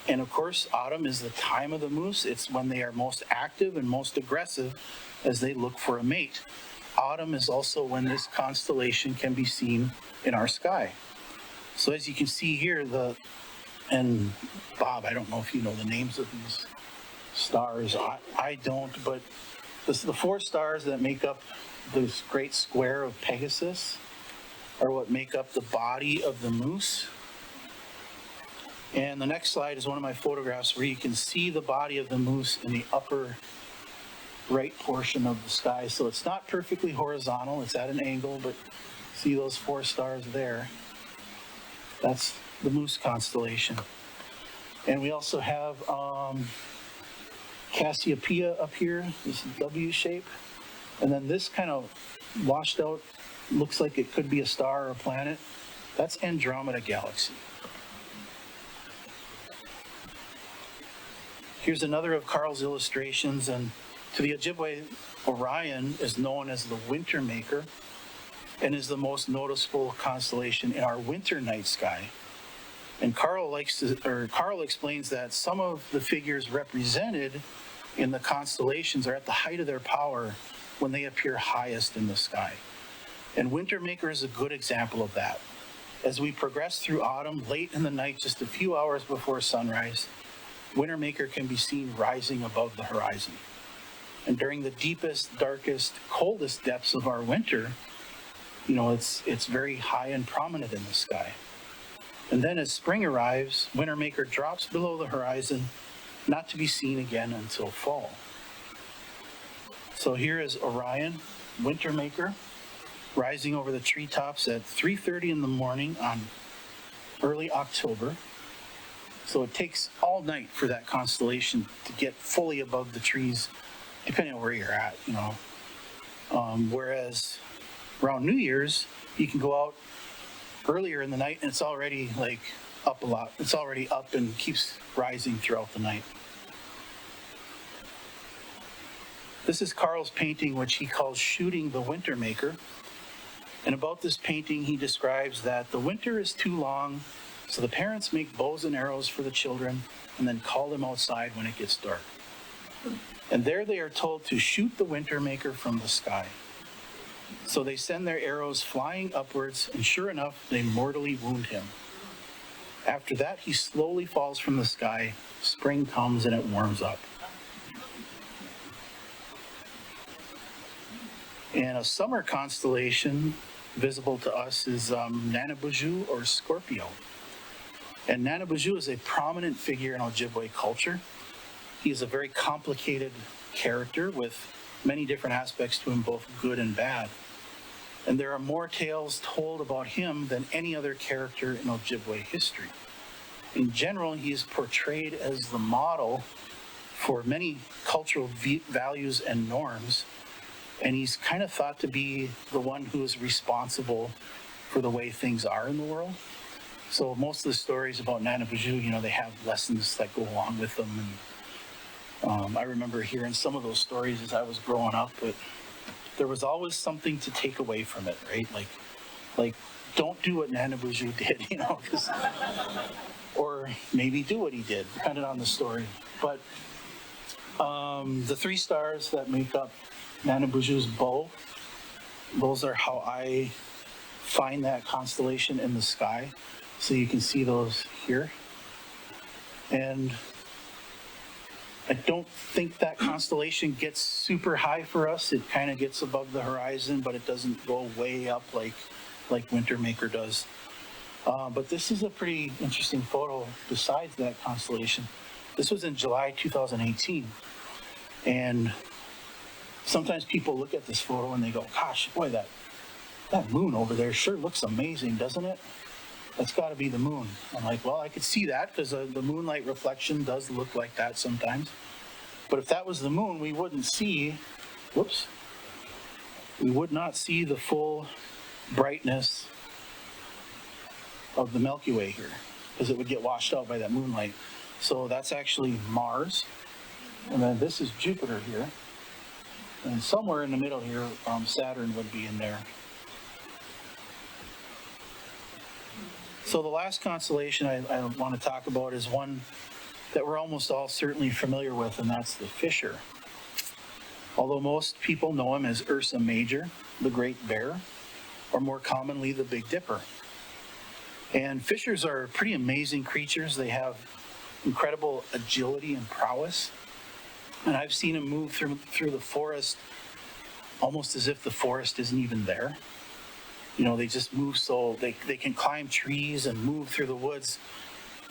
[SPEAKER 3] And of course, autumn is the time of the moose. It's when they are most active and most aggressive as they look for a mate. Autumn is also when this constellation can be seen in our sky. So as you can see here, and Bob, I don't know if you know the names of these stars. I don't, but the 4 stars that make up this great square of Pegasus are what make up the body of the moose. And the next slide is one of my photographs where you can see the body of the moose in the upper right portion of the sky. So it's not perfectly horizontal, it's at an angle, but see those 4 stars there? That's the moose constellation. And we also have Cassiopeia up here, this W shape. And then this kind of washed out, looks like it could be a star or a planet. That's Andromeda Galaxy. Here's another of Carl's illustrations, and to the Ojibwe, Orion is known as the winter maker and is the most noticeable constellation in our winter night sky. And Carl explains that some of the figures represented in the constellations are at the height of their power when they appear highest in the sky. And winter maker is a good example of that. As we progress through autumn, late in the night, just a few hours before sunrise, winter maker can be seen rising above the horizon. And during the deepest, darkest, coldest depths of our winter, it's very high and prominent in the sky. And then as spring arrives, winter maker drops below the horizon, not to be seen again until fall. So here is Orion, winter maker, rising over the treetops at 3:30 in the morning on early October. So it takes all night for that constellation to get fully above the trees, depending on where you're at, whereas around New Year's, you can go out earlier in the night and it's already up a lot. It's already up and keeps rising throughout the night. This is Carl's painting, which he calls Shooting the Winter Maker. And about this painting, he describes that the winter is too long, so the parents make bows and arrows for the children and then call them outside when it gets dark. And there they are told to shoot the winter maker from the sky. So they send their arrows flying upwards, and sure enough, they mortally wound him. After that, he slowly falls from the sky. Spring comes and it warms up. And a summer constellation visible to us is Nanabuju or Scorpio. And Nanabuju is a prominent figure in Ojibwe culture. He is a very complicated character with many different aspects to him, both good and bad. And there are more tales told about him than any other character in Ojibwe history. In general, he is portrayed as the model for many cultural values and norms, and he's kind of thought to be the one who is responsible for the way things are in the world. So most of the stories about Nanabuju, they have lessons that go along with them. And I remember hearing some of those stories as I was growing up, but there was always something to take away from it, right? Like don't do what Nanabuju did, or maybe do what he did, depending on the story. But the 3 stars that make up Nanabuju's bow, those are how I find that constellation in the sky. So you can see those here. And I don't think that constellation gets super high for us. It kind of gets above the horizon, but it doesn't go way up like Wintermaker does. But this is a pretty interesting photo besides that constellation. This was in July 2018. And sometimes people look at this photo and they go, gosh, boy, that moon over there sure looks amazing, doesn't it? That's got to be the moon. I'm like, well, I could see that because the moonlight reflection does look like that sometimes. But if that was the moon, we wouldn't see, we would not see the full brightness of the Milky Way here because it would get washed out by that moonlight. So that's actually Mars. And then this is Jupiter here. And somewhere in the middle here, Saturn would be in there. So the last constellation I want to talk about is one that we're almost all certainly familiar with, and that's the Fisher. Although most people know him as Ursa Major, the Great Bear, or more commonly, the Big Dipper. And Fishers are pretty amazing creatures. They have incredible agility and prowess. And I've seen them move through the forest almost as if the forest isn't even there. You know, they just move so they can climb trees and move through the woods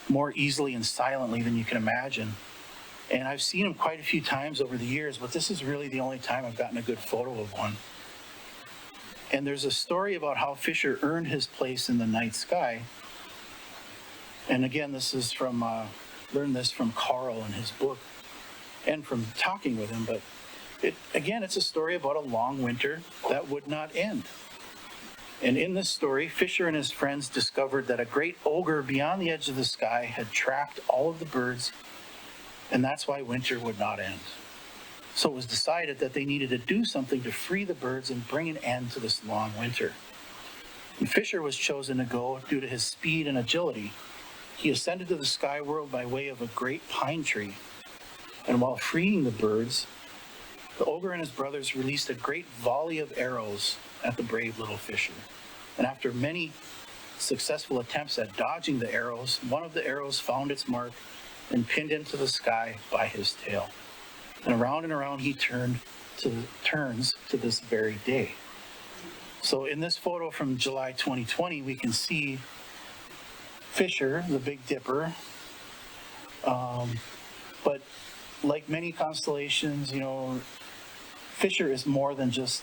[SPEAKER 3] more easily and silently than you can imagine. And I've seen them quite a few times over the years, but this is really the only time I've gotten a good photo of one. And there's a story about how Fisher earned his place in the night sky. And again, this is from, learned this from Carl in his book and from talking with him. But it's a story about a long winter that would not end. And in this story, Fisher and his friends discovered that a great ogre beyond the edge of the sky had trapped all of the birds, and that's why winter would not end. So it was decided that they needed to do something to free the birds and bring an end to this long winter. And Fisher was chosen to go due to his speed and agility. He ascended to the sky world by way of a great pine tree. And while freeing the birds, the ogre and his brothers released a great volley of arrows at the brave little Fisher. And after many successful attempts at dodging the arrows, one of the arrows found its mark and pinned him to the sky by his tail. And around he turns to this very day. So in this photo from July 2020, we can see Fisher, the Big Dipper. But like many constellations, you know, Fisher is more than just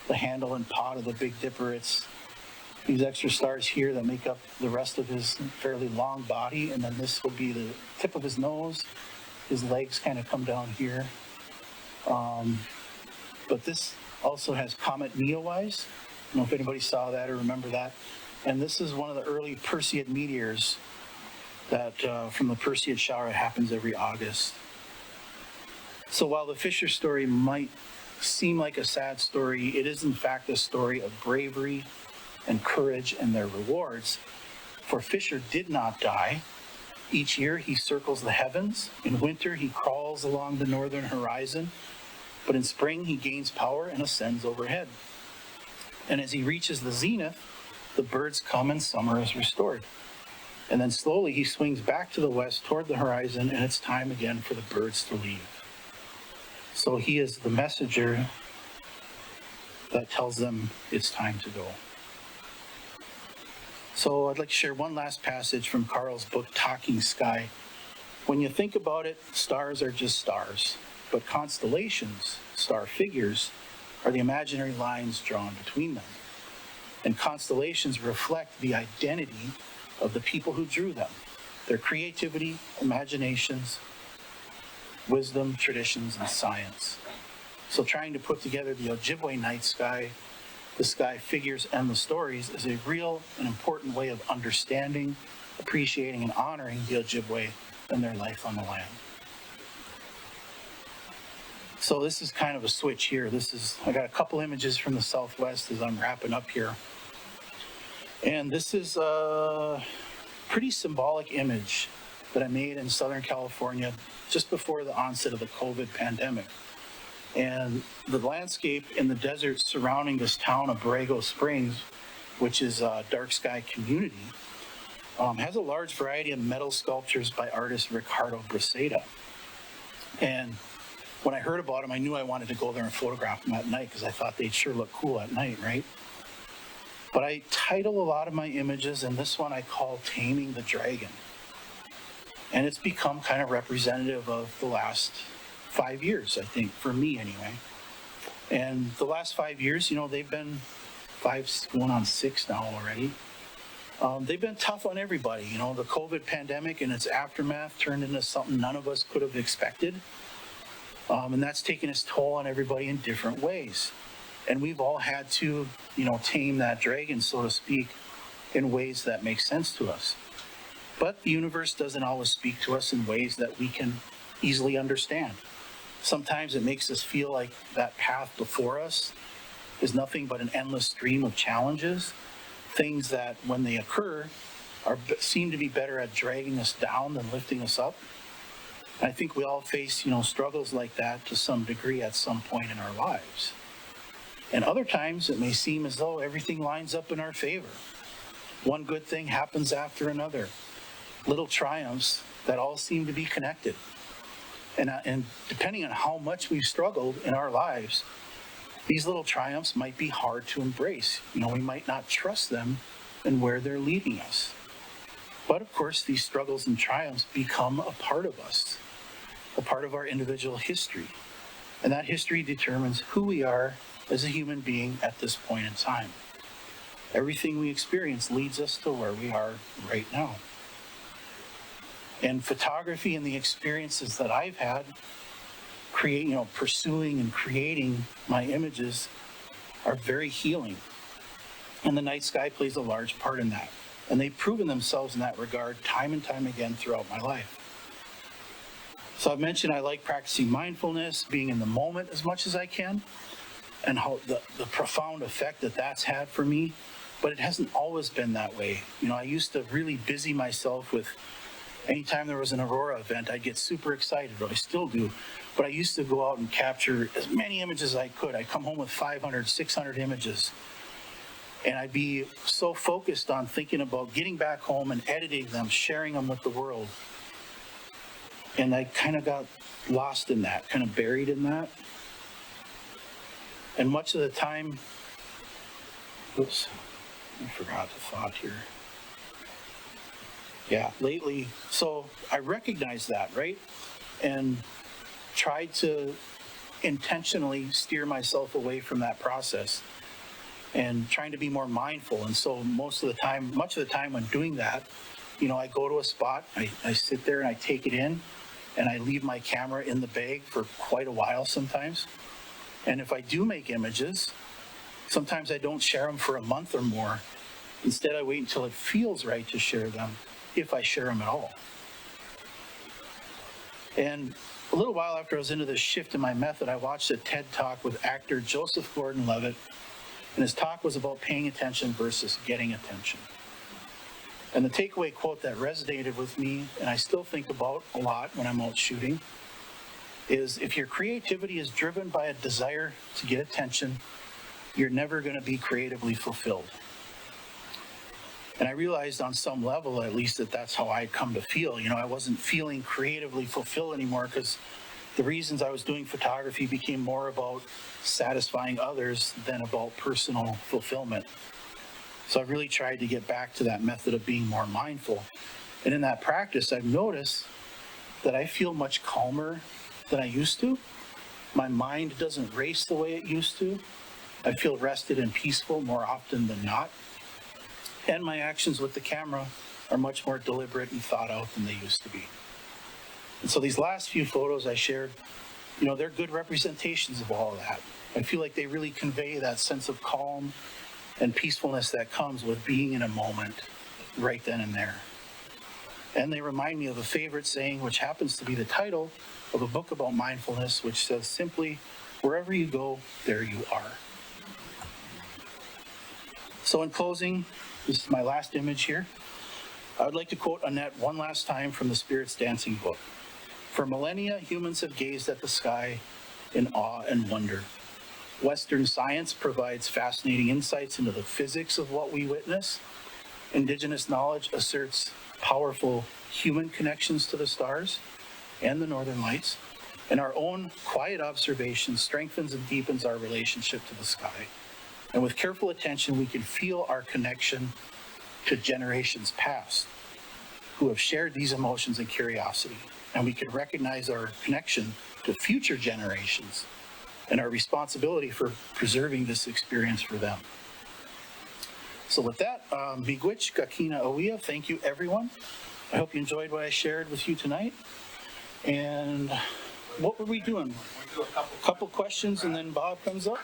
[SPEAKER 3] the handle and pod of the Big Dipper. It's these extra stars here that make up the rest of his fairly long body, and then this will be the tip of his nose. His legs kind of come down here. But this also has Comet Neowise. I don't know if anybody saw that or remember that. And this is one of the early Perseid meteors that from the Perseid shower. It happens every August. So while the Fisher story might seem like a sad story, it is in fact a story of bravery and courage and their rewards. For Fisher did not die. Each year he circles the heavens. In winter he crawls along the northern horizon, but in spring he gains power and ascends overhead. And as he reaches the zenith, the birds come and summer is restored. And then slowly he swings back to the west toward the horizon, and it's time again for the birds to leave. So he is the messenger that tells them it's time to go. So I'd like to share one last passage from Carl's book, Talking Sky. When you think about it, stars are just stars, but constellations, star figures, are the imaginary lines drawn between them. And constellations reflect the identity of the people who drew them, their creativity, imaginations, wisdom, traditions, and science. So trying to put together the Ojibwe night sky, the sky figures, and the stories is a real and important way of understanding, appreciating, and honoring the Ojibwe and their life on the land. So this is kind of a switch here. I got a couple images from the Southwest as I'm wrapping up here. And this is a pretty symbolic image that I made in Southern California just before the onset of the COVID pandemic. And the landscape in the desert surrounding this town of Borrego Springs, which is a dark sky community, has a large variety of metal sculptures by artist Ricardo Braceda. And when I heard about them, I knew I wanted to go there and photograph them at night because I thought they'd sure look cool at night, right? But I title a lot of my images, and this one I call Taming the Dragon. And it's become kind of representative of the last 5 years, I think, for me anyway. And the last 5 years, you know, they've been 5 going on 6 now already. They've been tough on everybody. You know, the COVID pandemic and its aftermath turned into something none of us could have expected. And that's taken its toll on everybody in different ways. And we've all had to, you know, tame that dragon, so to speak, in ways that make sense to us. But the universe doesn't always speak to us in ways that we can easily understand. Sometimes it makes us feel like that path before us is nothing but an endless stream of challenges, things that, when they occur, seem to be better at dragging us down than lifting us up. I think we all face, struggles like that to some degree at some point in our lives. And other times it may seem as though everything lines up in our favor. One good thing happens after another. Little triumphs that all seem to be connected. And depending on how much we've struggled in our lives, these little triumphs might be hard to embrace. We might not trust them and where they're leading us. But of course, these struggles and triumphs become a part of us, a part of our individual history. And that history determines who we are as a human being at this point in time. Everything we experience leads us to where we are right now. And photography and the experiences that I've had, pursuing and creating my images are very healing. And the night sky plays a large part in that. And they've proven themselves in that regard time and time again throughout my life. So I've mentioned I like practicing mindfulness, being in the moment as much as I can, and how the profound effect that that's had for me. But it hasn't always been that way. I used to really busy myself with, anytime there was an aurora event, I'd get super excited, or I still do. But I used to go out and capture as many images as I could. I'd come home with 500, 600 images. And I'd be so focused on thinking about getting back home and editing them, sharing them with the world. And I kind of got lost in that, kind of buried in that. And much of the time, oops, I forgot the thought here. Yeah, lately, so I recognized that, right? And tried to intentionally steer myself away from that process and trying to be more mindful. And so much of the time when doing that, I go to a spot, I sit there and I take it in, and I leave my camera in the bag for quite a while sometimes. And if I do make images, sometimes I don't share them for a month or more. Instead, I wait until it feels right to share them, if I share them at all. And a little while after I was into this shift in my method, I watched a TED Talk with actor Joseph Gordon-Levitt, and his talk was about paying attention versus getting attention. And the takeaway quote that resonated with me, and I still think about a lot when I'm out shooting, is if your creativity is driven by a desire to get attention, you're never going to be creatively fulfilled. And I realized on some level, at least, that that's how I'd come to feel. I wasn't feeling creatively fulfilled anymore because the reasons I was doing photography became more about satisfying others than about personal fulfillment. So I've really tried to get back to that method of being more mindful. And in that practice, I've noticed that I feel much calmer than I used to. My mind doesn't race the way it used to. I feel rested and peaceful more often than not. And my actions with the camera are much more deliberate and thought out than they used to be. And so these last few photos I shared, they're good representations of all of that. I feel like they really convey that sense of calm and peacefulness that comes with being in a moment right then and there. And they remind me of a favorite saying, which happens to be the title of a book about mindfulness, which says simply, wherever you go, there you are. So in closing, this is my last image here. I would like to quote Annette one last time from the Spirits Dancing book. For millennia, humans have gazed at the sky in awe and wonder. Western science provides fascinating insights into the physics of what we witness. Indigenous knowledge asserts powerful human connections to the stars and the northern lights. And our own quiet observation strengthens and deepens our relationship to the sky. And with careful attention, we can feel our connection to generations past who have shared these emotions and curiosity. And we can recognize our connection to future generations and our responsibility for preserving this experience for them. So with that, miigwech kakina awia, thank you everyone. I hope you enjoyed what I shared with you tonight. And what were we doing?
[SPEAKER 4] We do a
[SPEAKER 3] Couple questions and then Bob comes up.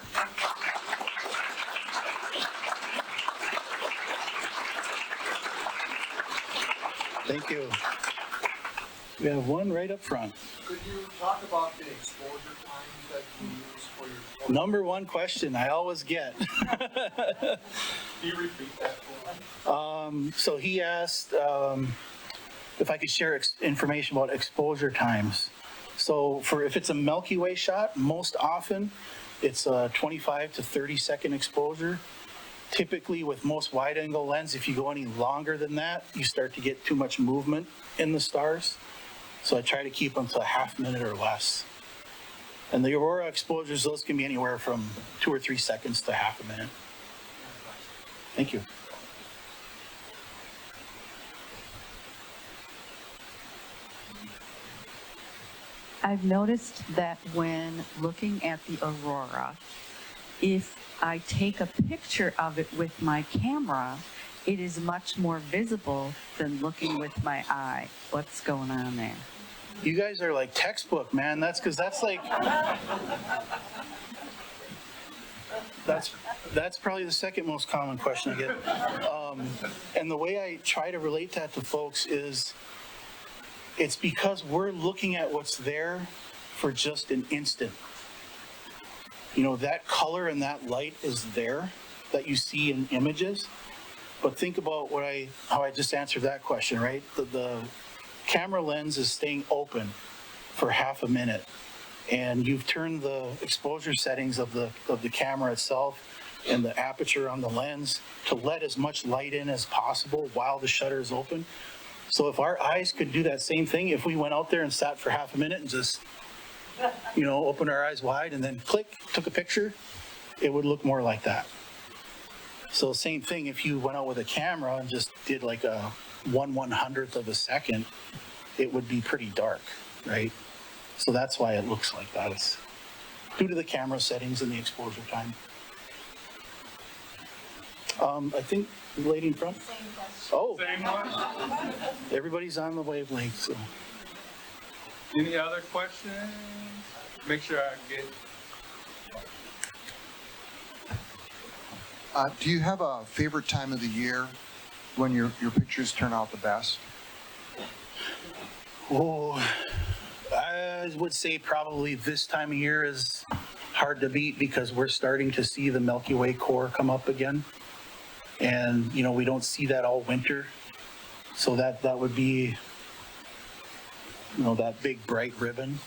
[SPEAKER 3] Thank you. We have one right up front.
[SPEAKER 4] Could you talk about the exposure times that you use for your...
[SPEAKER 3] Number one question I always get.
[SPEAKER 4] Can you repeat that for me?
[SPEAKER 3] So he asked, if I could share information about exposure times. So if it's a Milky Way shot, most often it's a 25 to 30 second exposure. Typically with most wide angle lens, if you go any longer than that, you start to get too much movement in the stars. So I try to keep them to a half minute or less. And the aurora exposures, those can be anywhere from 2 or 3 seconds to half a minute. Thank you.
[SPEAKER 5] I've noticed that when looking at the aurora, if I take a picture of it with my camera, it is much more visible than looking with my eye. What's going on there?
[SPEAKER 3] You guys are like textbook, man. That's because that's like, that's probably the second most common question I get. And the way I try to relate that to folks is, it's because we're looking at what's there for just an instant. You know, that color and that light is there that you see in images. But think about how I just answered that question, right? The camera lens is staying open for half a minute, and you've turned the exposure settings of the camera itself and the aperture on the lens to let as much light in as possible while the shutter is open. So if our eyes could do that same thing, if we went out there and sat for half a minute and just, opened our eyes wide and then click, took a picture, it would look more like that. So same thing, if you went out with a camera and just did like a 1/100th of a second, it would be pretty dark, right? So that's why it looks like that. It's due to the camera settings and the exposure time. I think the lady in front. Oh,
[SPEAKER 2] Same one?
[SPEAKER 3] everybody's on the wavelength, so.
[SPEAKER 2] Any other questions? Make sure I get.
[SPEAKER 4] Do you have a favorite time of the year when your pictures turn out the best?
[SPEAKER 3] Oh, I would say probably this time of year is hard to beat because we're starting to see the Milky Way core come up again. And, we don't see that all winter. So that would be, that big bright ribbon.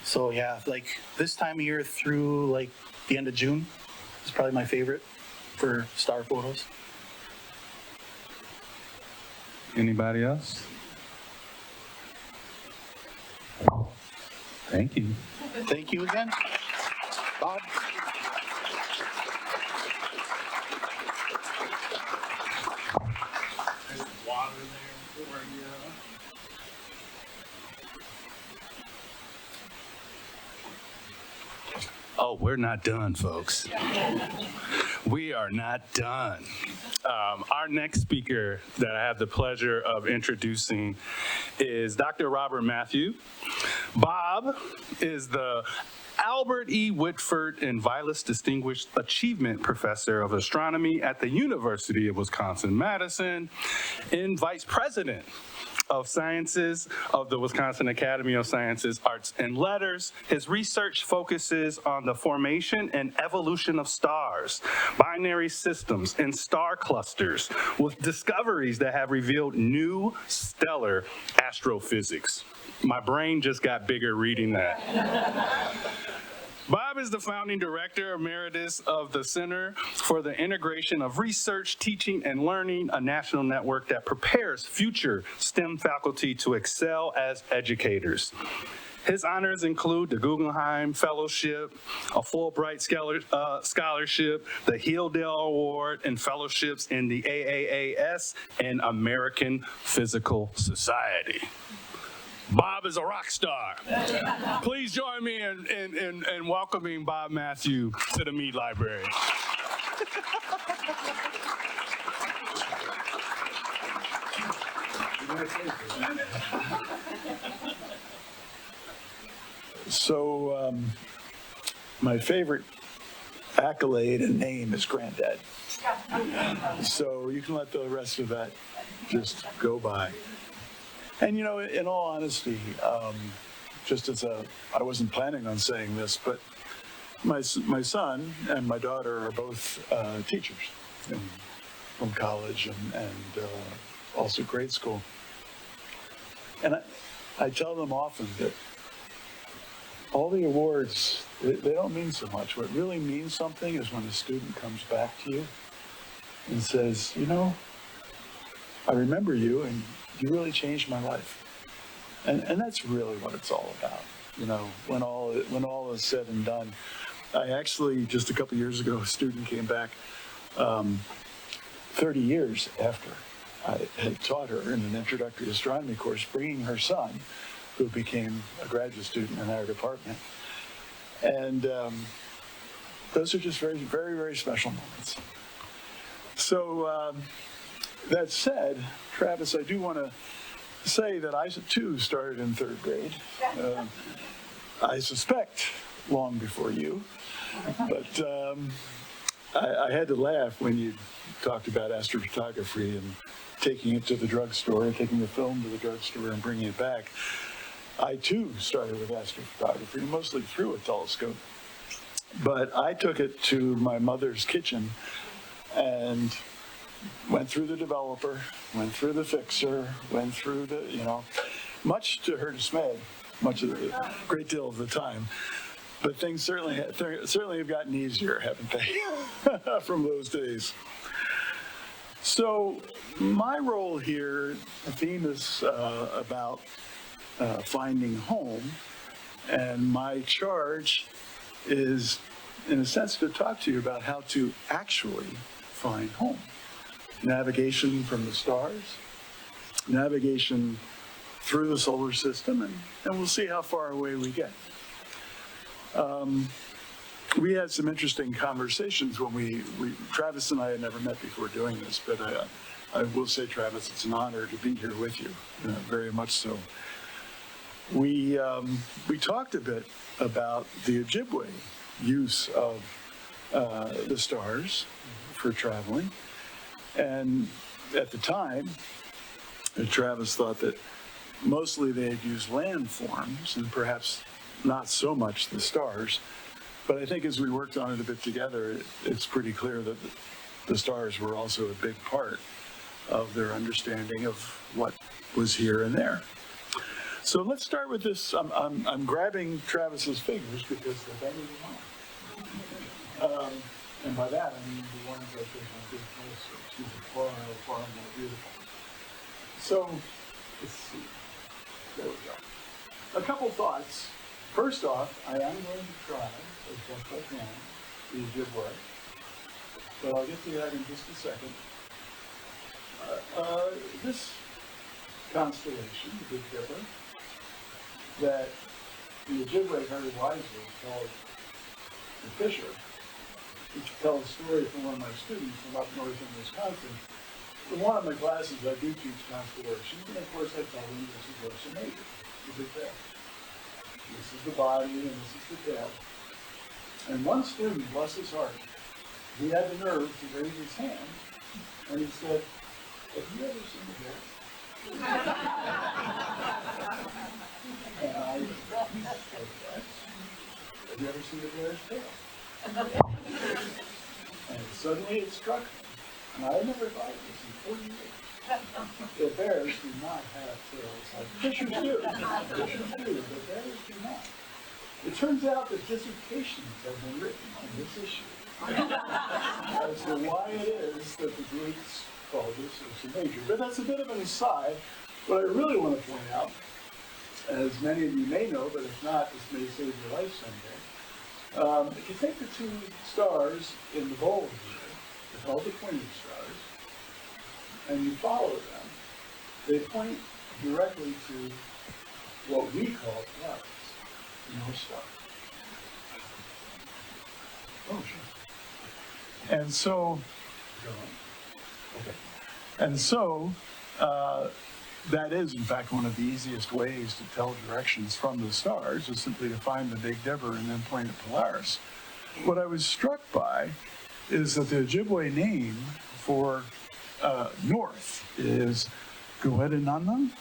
[SPEAKER 3] So yeah, like this time of year through like the end of June is probably my favorite for star photos.
[SPEAKER 2] Anybody else? Thank you.
[SPEAKER 3] Thank you again. Bob?
[SPEAKER 2] There's water there for you. Oh, we're not done, folks. We are not done. Our next speaker that I have the pleasure of introducing is Dr. Robert Mathieu. Bob is the Albert E. Whitford and Vilas Distinguished Achievement Professor of Astronomy at the University of Wisconsin-Madison and Vice President of Sciences of the Wisconsin Academy of Sciences, Arts, and Letters. His research focuses on the formation and evolution of stars, binary systems, and star clusters, with discoveries that have revealed new stellar astrophysics. My brain just got bigger reading that. Bob is the founding director emeritus of the Center for the Integration of Research, Teaching, and Learning, a national network that prepares future STEM faculty to excel as educators. His honors include the Guggenheim Fellowship, a Fulbright Scholarship, the Hilldale Award, and fellowships in the AAAS and American Physical Society. Bob is a rock star. Please join me in welcoming Bob Mathieu to the Mead Library.
[SPEAKER 6] So, my favorite accolade and name is Granddad. So you can let the rest of that just go by. And in all honesty, just I wasn't planning on saying this, but my son and my daughter are both teachers from college and also grade school. And I tell them often that all the awards, they don't mean so much. What really means something is when a student comes back to you and says, you know, I remember you and you really changed my life. And that's really what it's all about. You know, when all is said and done. I actually, just a couple years ago, a student came back 30 years after I had taught her in an introductory astronomy course, bringing her son, who became a graduate student in our department. And those are just very, very, very special moments. So that said, Travis, I do want to say that I, too, started in third grade. I suspect long before you, but I had to laugh when you talked about astrophotography and taking it to the drugstore, taking the film to the drugstore and bringing it back. I, too, started with astrophotography, mostly through a telescope. But I took it to my mother's kitchen and went through the developer, went through the fixer, went through the, you know, much to her dismay, great deal of the time. But things certainly have gotten easier, haven't they, from those days. So my role here, the theme is about finding home, and my charge is, in a sense, to talk to you about how to actually find home. Navigation from the stars, navigation through the solar system, and we'll see how far away we get. We had some interesting conversations when Travis and I had never met before doing this, but I will say, Travis, it's an honor to be here with you, very much so. We talked a bit about the Ojibwe use of the stars for traveling. And at the time, Travis thought that mostly they had used landforms and perhaps not so much the stars. But I think as we worked on it a bit together, it's pretty clear that the stars were also a big part of their understanding of what was here and there. So let's start with this. I'm grabbing Travis's fingers because they're better than mine. And by that, I mean the ones that are a bit closer. She's far more beautiful. So, let's see. There we go. A couple thoughts. First off, I am going to try, as best I can, the Ojibwe. But I'll get to that in just a second. This constellation, the Big Dipper, that the Ojibwe very wisely called the Fisher, which tells a story from one of my students from up north in Wisconsin. In one of my classes, I do teach constellations, and of course I tell them this is what's a major, the Big Bear. This is the body, and this is the tail. And one student, bless his heart, he had the nerve to raise his hand, and he said, have you ever seen a bear? And I said, yes. Have you ever seen a bear's tail? And suddenly it struck me, and I had never thought of this in 40 years. The bears do not have tails like fishers do. Fishers do, but bears do not. It turns out that dissertations have been written on this issue as to why it is that the Greeks called this Ursa Major. But that's a bit of an aside. What I really want to point out, as many of you may know, but if not, this may save your life someday. If you take the two stars in the bowl here, they're called the pointing stars, and you follow them, they point directly to what we call Polaris, the North Star. Oh, sure. And so, that is, in fact, one of the easiest ways to tell directions from the stars, is simply to find the Big Dipper and then point at Polaris. What I was struck by is that the Ojibwe name for north is Gwedananam.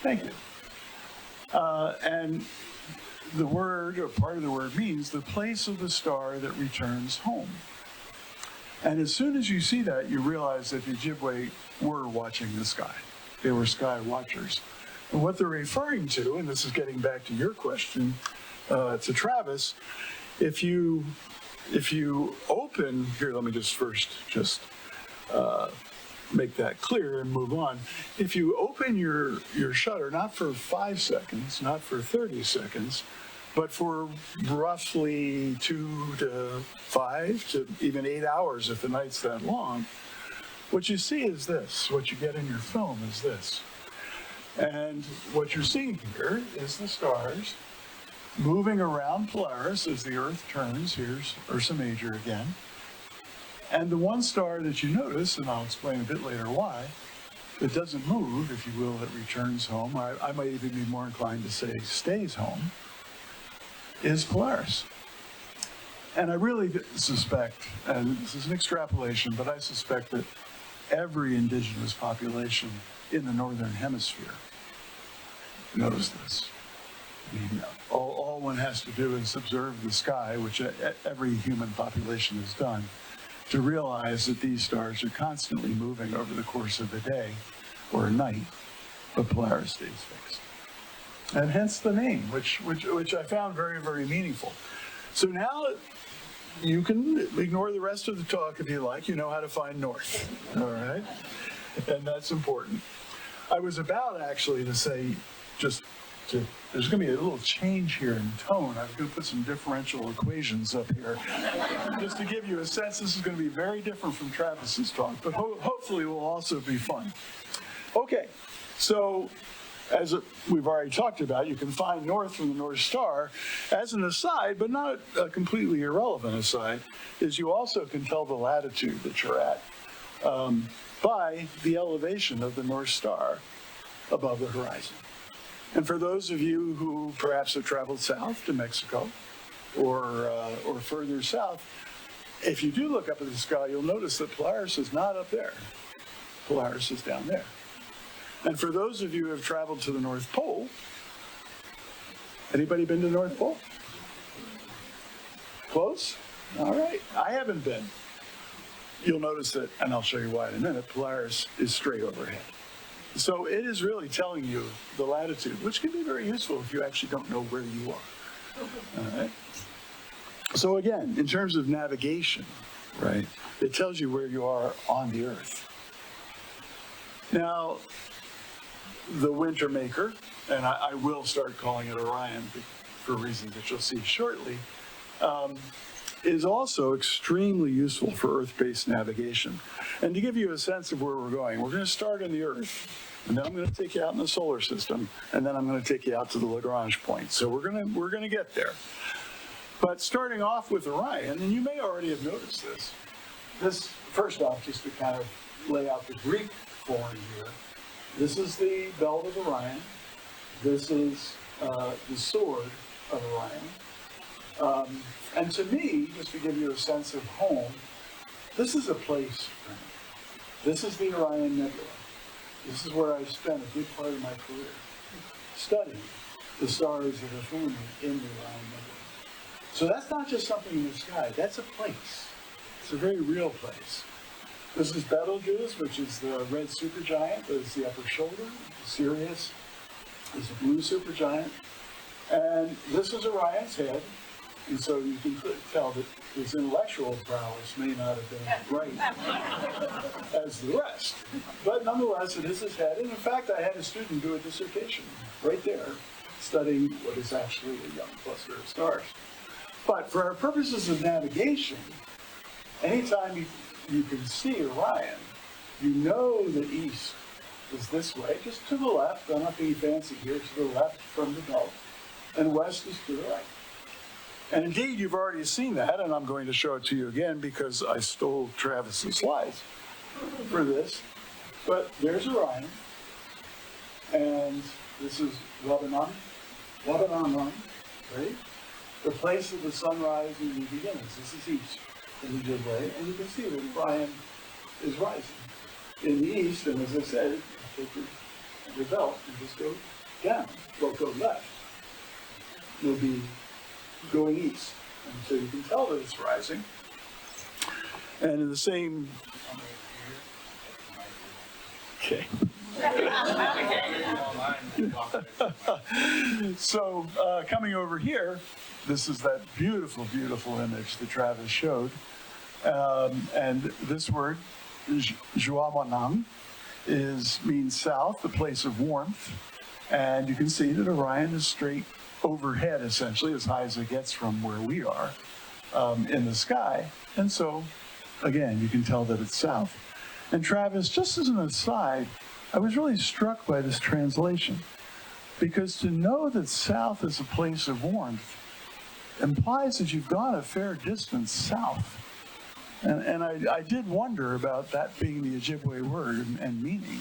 [SPEAKER 6] Thank you. And the word, or part of the word, means the place of the star that returns home. And as soon as you see that, you realize that the Ojibwe were watching the sky. They were sky watchers. And what they're referring to, and this is getting back to your question to Travis, if you open, here, let me just first make that clear and move on. If you open your shutter, not for 5 seconds, not for 30 seconds, but for roughly 2 to 5 to even 8 hours if the night's that long, what you see is this. What you get in your film is this. And what you're seeing here is the stars moving around Polaris as the Earth turns. Here's Ursa Major again. And the one star that you notice, and I'll explain a bit later why, that doesn't move, if you will, that returns home, I might even be more inclined to say stays home, is Polaris. And I really suspect, and this is an extrapolation, but I suspect that every indigenous population in the Northern Hemisphere knows this. I mean, all one has to do is observe the sky, which every human population has done, to realize that these stars are constantly moving over the course of a day or a night, but Polaris stays fixed. And hence the name, which I found very, very meaningful. So now you can ignore the rest of the talk if you like. You know how to find north, all right? And that's important. I was about actually to say, there's going to be a little change here in tone. I was going to put some differential equations up here just to give you a sense. This is going to be very different from Travis's talk, but hopefully will also be fun. Okay, so as we've already talked about, you can find north from the North Star. As an aside, but not a completely irrelevant aside, is you also can tell the latitude that you're at by the elevation of the North Star above the horizon. And for those of you who perhaps have traveled south to Mexico or further south, if you do look up at the sky, you'll notice that Polaris is not up there. Polaris is down there. And for those of you who have traveled to the North Pole, anybody been to the North Pole? Close? All right. I haven't been. You'll notice that, and I'll show you why in a minute, Polaris is straight overhead. So it is really telling you the latitude, which can be very useful if you actually don't know where you are. All right. So again, in terms of navigation, right, it tells you where you are on the Earth. Now, the winter maker, and I will start calling it Orion for reasons that you'll see shortly, is also extremely useful for Earth-based navigation. And to give you a sense of where we're going to start on the Earth, and then I'm going to take you out in the solar system, and then I'm going to take you out to the Lagrange point. So we're going to get there. But starting off with Orion, and you may already have noticed this first off, just to kind of lay out the Greek form here, this is the belt of Orion. This is the sword of Orion. And to me, just to give you a sense of home, this is a place for me. This is the Orion Nebula. This is where I've spent a good part of my career, studying the stars that are forming in the Orion Nebula. So that's not just something in the sky, that's a place. It's a very real place. This is Betelgeuse, which is the red supergiant, that is the upper shoulder. Sirius is the blue supergiant. And this is Orion's head. And so you can tell that his intellectual prowess may not have been as bright as the rest. But nonetheless, it is his head. And in fact, I had a student do a dissertation right there, studying what is actually a young cluster of stars. But for our purposes of navigation, anytime you can see Orion, you know the east is this way, just to the left. I'm not being fancy here, to the left from the belt. And west is to the right. And indeed, you've already seen that, and I'm going to show it to you again because I stole Travis's slides for this. But there's Orion, and this is Lebanon, right? The place of the sunrise and the beginnings. This is east in the Ojibwe, and you can see that Orion is rising in the east. And as I said, take your belt and just go down, go left. You'll be going east, and so you can tell that it's rising. And in the same, okay. So coming over here, this is that beautiful, beautiful image that Travis showed. And this word, Juamanang, means south, the place of warmth. And you can see that Orion is straight overhead, essentially, as high as it gets from where we are in the sky. And so, again, you can tell that it's south. And Travis, just as an aside, I was really struck by this translation, because to know that south is a place of warmth implies that you've gone a fair distance south. And I did wonder about that being the Ojibwe word and meaning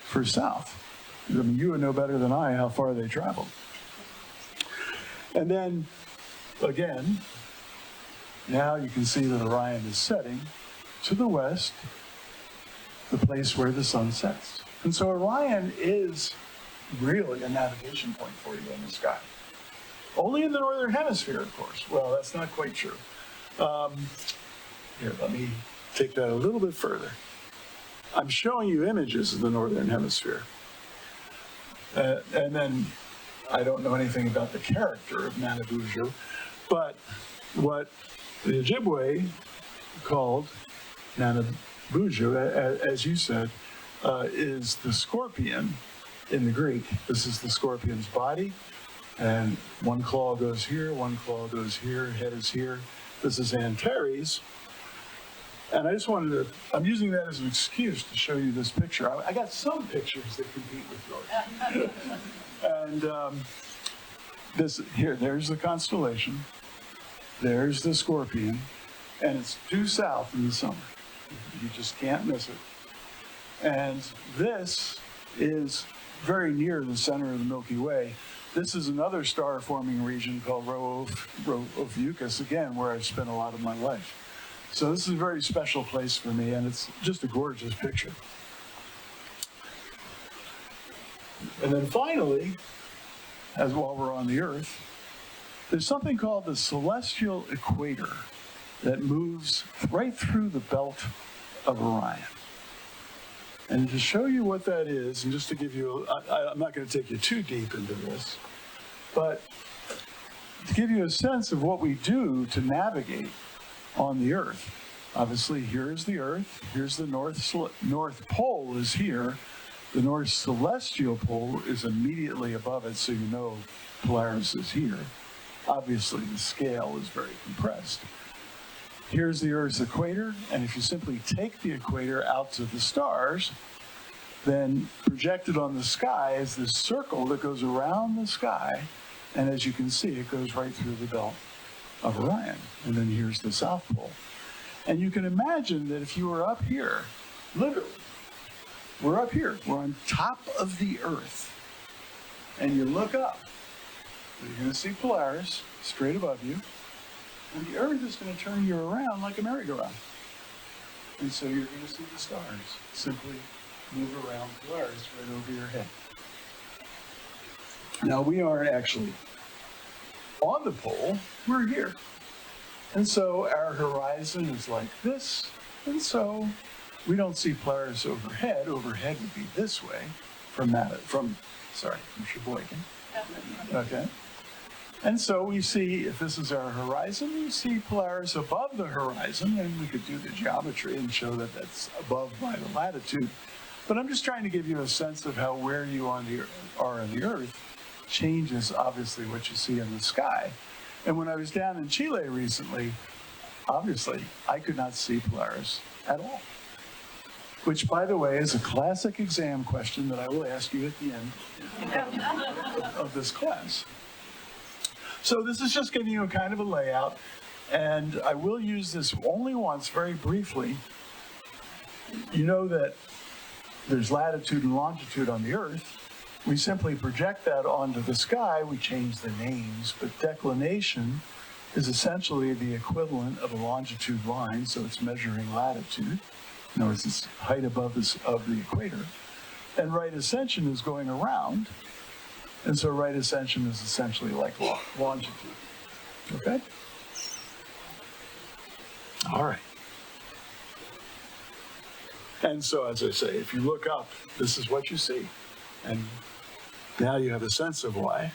[SPEAKER 6] for south. I mean, you would know better than I how far they traveled. And then, again, now you can see that Orion is setting to the west, the place where the sun sets. And so Orion is really a navigation point for you in the sky. Only in the northern hemisphere, of course. Well, that's not quite true. Here, let me take that a little bit further. I'm showing you images of the northern hemisphere. And then I don't know anything about the character of Nanabujo, but what the Ojibwe called Nanabujo, as you said, is the scorpion in the Greek. This is the scorpion's body, and one claw goes here, one claw goes here, head is here. This is Antares. And I just wanted to, I'm using that as an excuse to show you this picture. I got some pictures that compete with yours. And there's the constellation. There's the scorpion. And it's due south in the summer. You just can't miss it. And this is very near the center of the Milky Way. This is another star-forming region called Rho Ophiuchus, again, where I've spent a lot of my life. So this is a very special place for me, and it's just a gorgeous picture. And then finally, while we're on the Earth, there's something called the celestial equator that moves right through the belt of Orion. And to show you what that is, and just to give you, I'm not going to take you too deep into this, but to give you a sense of what we do to navigate on the Earth. Obviously, here's the Earth. Here's the North Pole is here. The North Celestial Pole is immediately above it, so you know Polaris is here. Obviously, the scale is very compressed. Here's the Earth's equator, and if you simply take the equator out to the stars, then projected on the sky is this circle that goes around the sky, and as you can see, it goes right through the belt of Orion. And then here's the South Pole. And you can imagine that if you were up here, literally, we're up here, we're on top of the Earth, and you look up, you're going to see Polaris straight above you, and the Earth is going to turn you around like a merry-go-round. And so you're going to see the stars simply move around Polaris right over your head. Now, we aren't actually on the pole, we're here. And so our horizon is like this, and so we don't see Polaris overhead. Overhead would be this way from Sheboygan. Okay. And so we see, if this is our horizon, we see Polaris above the horizon, and we could do the geometry and show that that's above by the latitude. But I'm just trying to give you a sense of how where you are on the Earth changes, obviously, what you see in the sky. And when I was down in Chile recently, obviously, I could not see Polaris at all. Which, by the way, is a classic exam question that I will ask you at the end of this class. So this is just giving you a kind of a layout, and I will use this only once, very briefly. You know that there's latitude and longitude on the Earth. We simply project that onto the sky. We change the names, but declination is essentially the equivalent of a longitude line, so it's measuring latitude. In other words, it's height above of the equator. And right ascension is going around, and so right ascension is essentially like longitude. Okay? All right. And so, as I say, if you look up, this is what you see. And now you have a sense of why.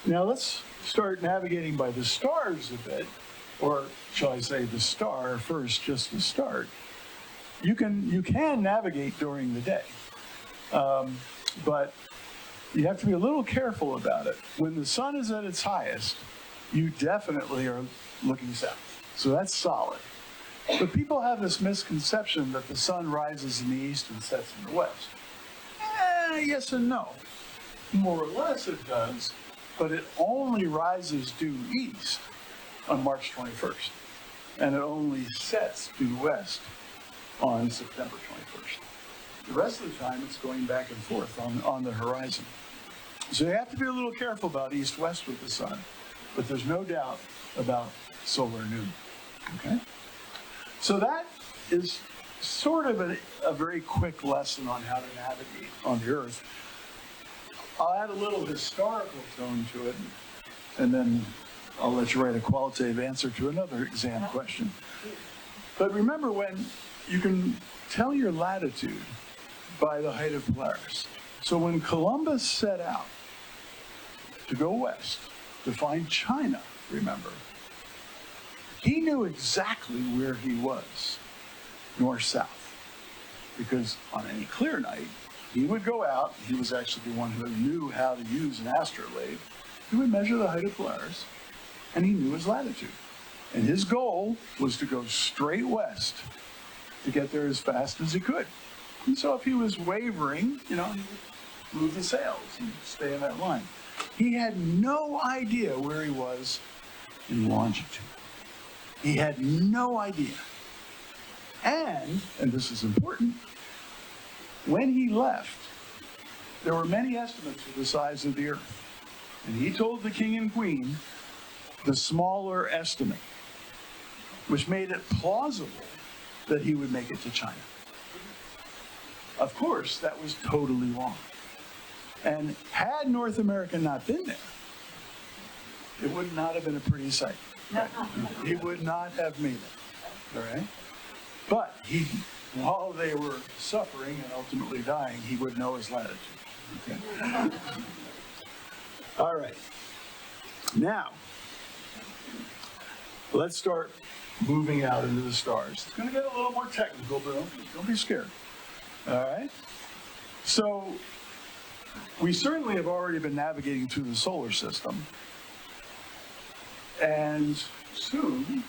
[SPEAKER 6] Now let's start navigating by the stars a bit, or shall I say the star first, just to start. You can navigate during the day, but you have to be a little careful about it. When the sun is at its highest, you definitely are looking south. So that's solid. But people have this misconception that the sun rises in the east and sets in the west. Yes and no. More or less it does, but it only rises due east on March 21st. And it only sets due west on September 21st. The rest of the time, it's going back and forth on the horizon. So you have to be a little careful about east-west with the sun, but there's no doubt about solar noon, okay? So that is sort of a very quick lesson on how to navigate on the Earth. I'll add a little historical tone to it, and then I'll let you write a qualitative answer to another exam question. But remember, when you can tell your latitude by the height of Polaris. So when Columbus set out to go west to find China, remember, he knew exactly where he was, north-south, because on any clear night, he would go out. He was actually the one who knew how to use an astrolabe. He would measure the height of Polaris, and he knew his latitude. And his goal was to go straight west to get there as fast as he could. And so if he was wavering, he would move the sails and stay in that line. He had no idea where he was in longitude. He had no idea. And this is important, when he left, there were many estimates of the size of the Earth. And he told the king and queen the smaller estimate, which made it plausible that he would make it to China. Of course, that was totally wrong. And had North America not been there, it would not have been a pretty sight. Right? He would not have made it, all right? But while they were suffering and ultimately dying, he would know his latitude. Okay? All right. Now, let's start moving out into the stars. It's going to get a little more technical, but don't be scared. All right? So, we certainly have already been navigating through the solar system. And soon,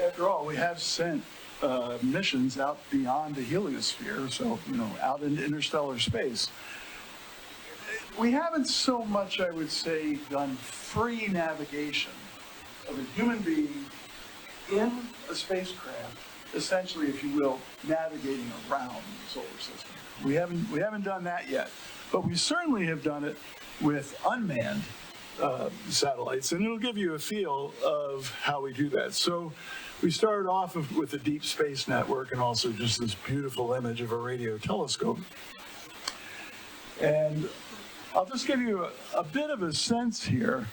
[SPEAKER 6] after all, we have sent missions out beyond the heliosphere, so, out into interstellar space. We haven't so much, I would say, done free navigation of a human being in a spacecraft, essentially, if you will, navigating around the solar system. We haven't done that yet, but we certainly have done it with unmanned satellites, and it'll give you a feel of how we do that. So we started off with the Deep Space Network and also just this beautiful image of a radio telescope. And I'll just give you a bit of a sense here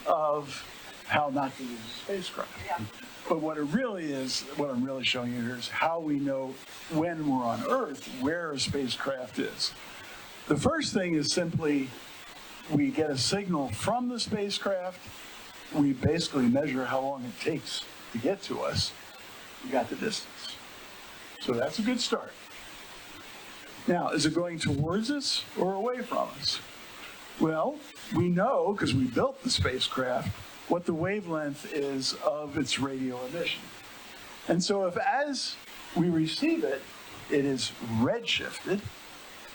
[SPEAKER 6] of how not to use a spacecraft. Yeah. But what it really is, what I'm really showing you here is how we know when we're on Earth where a spacecraft is. The first thing is simply we get a signal from the spacecraft. We basically measure how long it takes to get to us. We got the distance. So that's a good start. Now, is it going towards us or away from us? Well, we know, because we built the spacecraft, what the wavelength is of its radio emission. And so if as we receive it, it is redshifted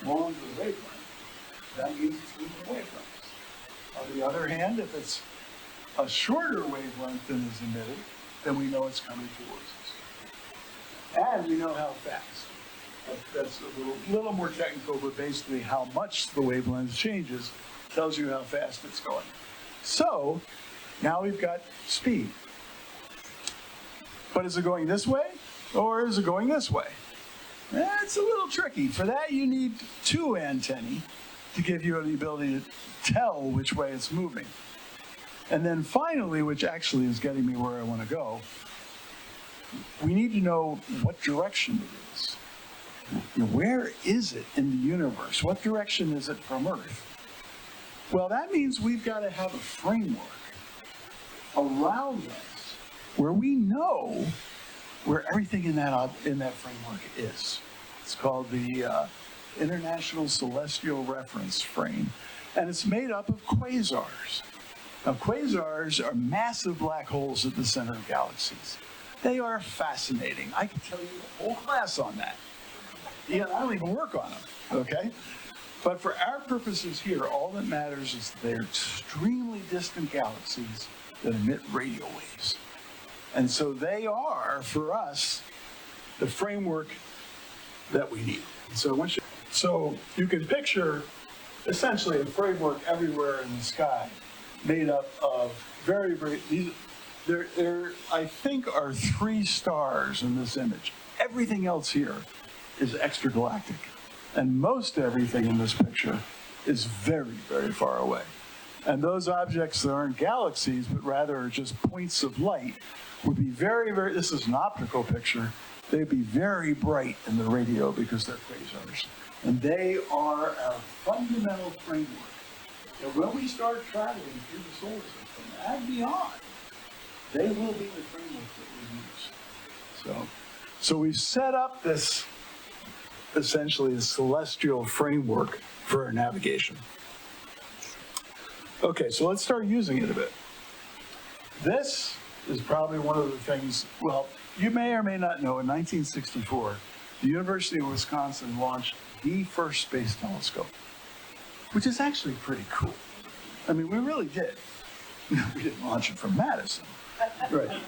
[SPEAKER 6] along the wavelength, that means it's moving away from us. On the other hand, if it's a shorter wavelength than is emitted, then we know it's coming towards us. And we know how fast. That's a little more technical, but basically how much the wavelength changes tells you how fast it's going. So now we've got speed. But is it going this way or is it going this way? It's a little tricky. For that, you need two antennae to give you the ability to tell which way it's moving. And then finally, which actually is getting me where I want to go, we need to know what direction it is. where is it in the universe? What direction is it from Earth? Well, that means we've got to have a framework around us where we know where everything in that framework is. It's called the International Celestial Reference Frame, and it's made up of quasars. Now, quasars are massive black holes at the center of galaxies. They are fascinating. I could tell you a whole class on that. Yeah, I don't even work on them, okay? But for our purposes here, all that matters is they're extremely distant galaxies that emit radio waves. And so they are, for us, the framework that we need. So you can picture essentially a framework everywhere in the sky made up of very, very, there I think are 3 stars in this image. Everything else here is extragalactic. And most everything in this picture is very, very far away. And those objects that aren't galaxies, but rather are just points of light, would be very, very, this is an optical picture, they'd be very bright in the radio because they're quasars. And they are our fundamental framework. And when we start traveling through the solar system and beyond, they will be the framework that we use. So we've set up this, essentially, the celestial framework for our navigation. Okay, so let's start using it a bit. This is probably one of the things, well, you may or may not know, in 1964, the University of Wisconsin launched the first space telescope, which is actually pretty cool. I mean, we really did. We didn't launch it from Madison, right?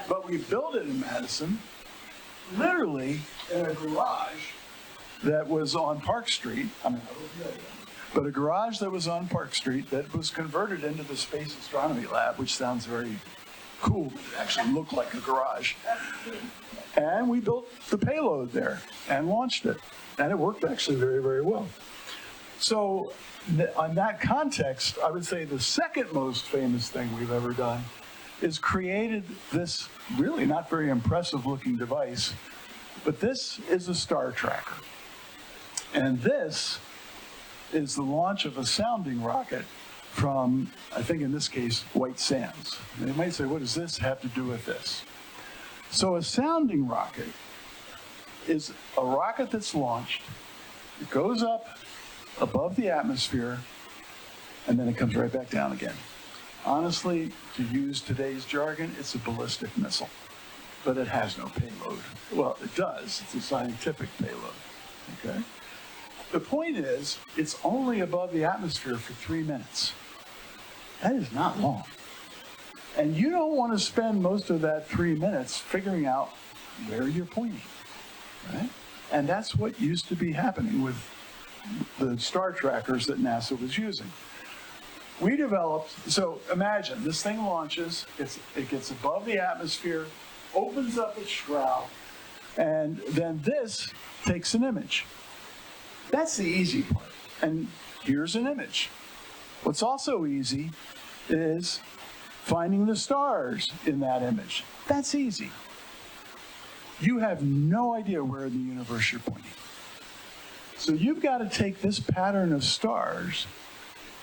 [SPEAKER 6] But we built it in Madison, literally in a garage that was on Park Street. But a garage that was on Park Street that was converted into the Space Astronomy Lab, which sounds very cool. It actually looked like a garage. And we built the payload there and launched it. And it worked actually very, very well. So on that context, I would say the second most famous thing we've ever done is created this really not very impressive looking device, but this is a star tracker. And this is the launch of a sounding rocket from, I think in this case, White Sands. And you might say, what does this have to do with this? So a sounding rocket is a rocket that's launched, it goes up above the atmosphere, and then it comes right back down again. Honestly, to use today's jargon, it's a ballistic missile, but it has no payload. Well, it does, it's a scientific payload, okay? The point is, it's only above the atmosphere for 3 minutes. That is not long. And you don't want to spend most of that 3 minutes figuring out where you're pointing, right? And that's what used to be happening with the star trackers that NASA was using. We developed, so imagine, this thing launches, it gets above the atmosphere, opens up its shroud, and then this takes an image. That's the easy part. And here's an image. What's also easy is finding the stars in that image. That's easy. You have no idea where in the universe you're pointing. So you've got to take this pattern of stars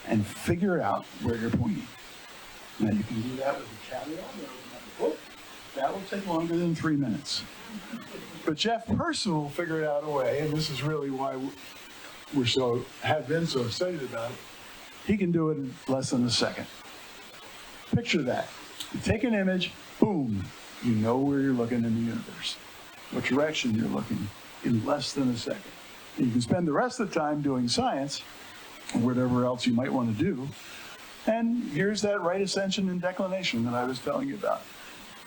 [SPEAKER 6] and figure out where you're pointing. Now you can do that with a caveat. That will take longer than 3 minutes. But Jeff Person will figure out a way, and this is really why have been so excited about it. He can do it in less than a second. Picture that. You take an image, boom, you know where you're looking in the universe, what direction you're looking in less than a second. And you can spend the rest of the time doing science, or whatever else you might want to do. And here's that right ascension and declination that I was telling you about.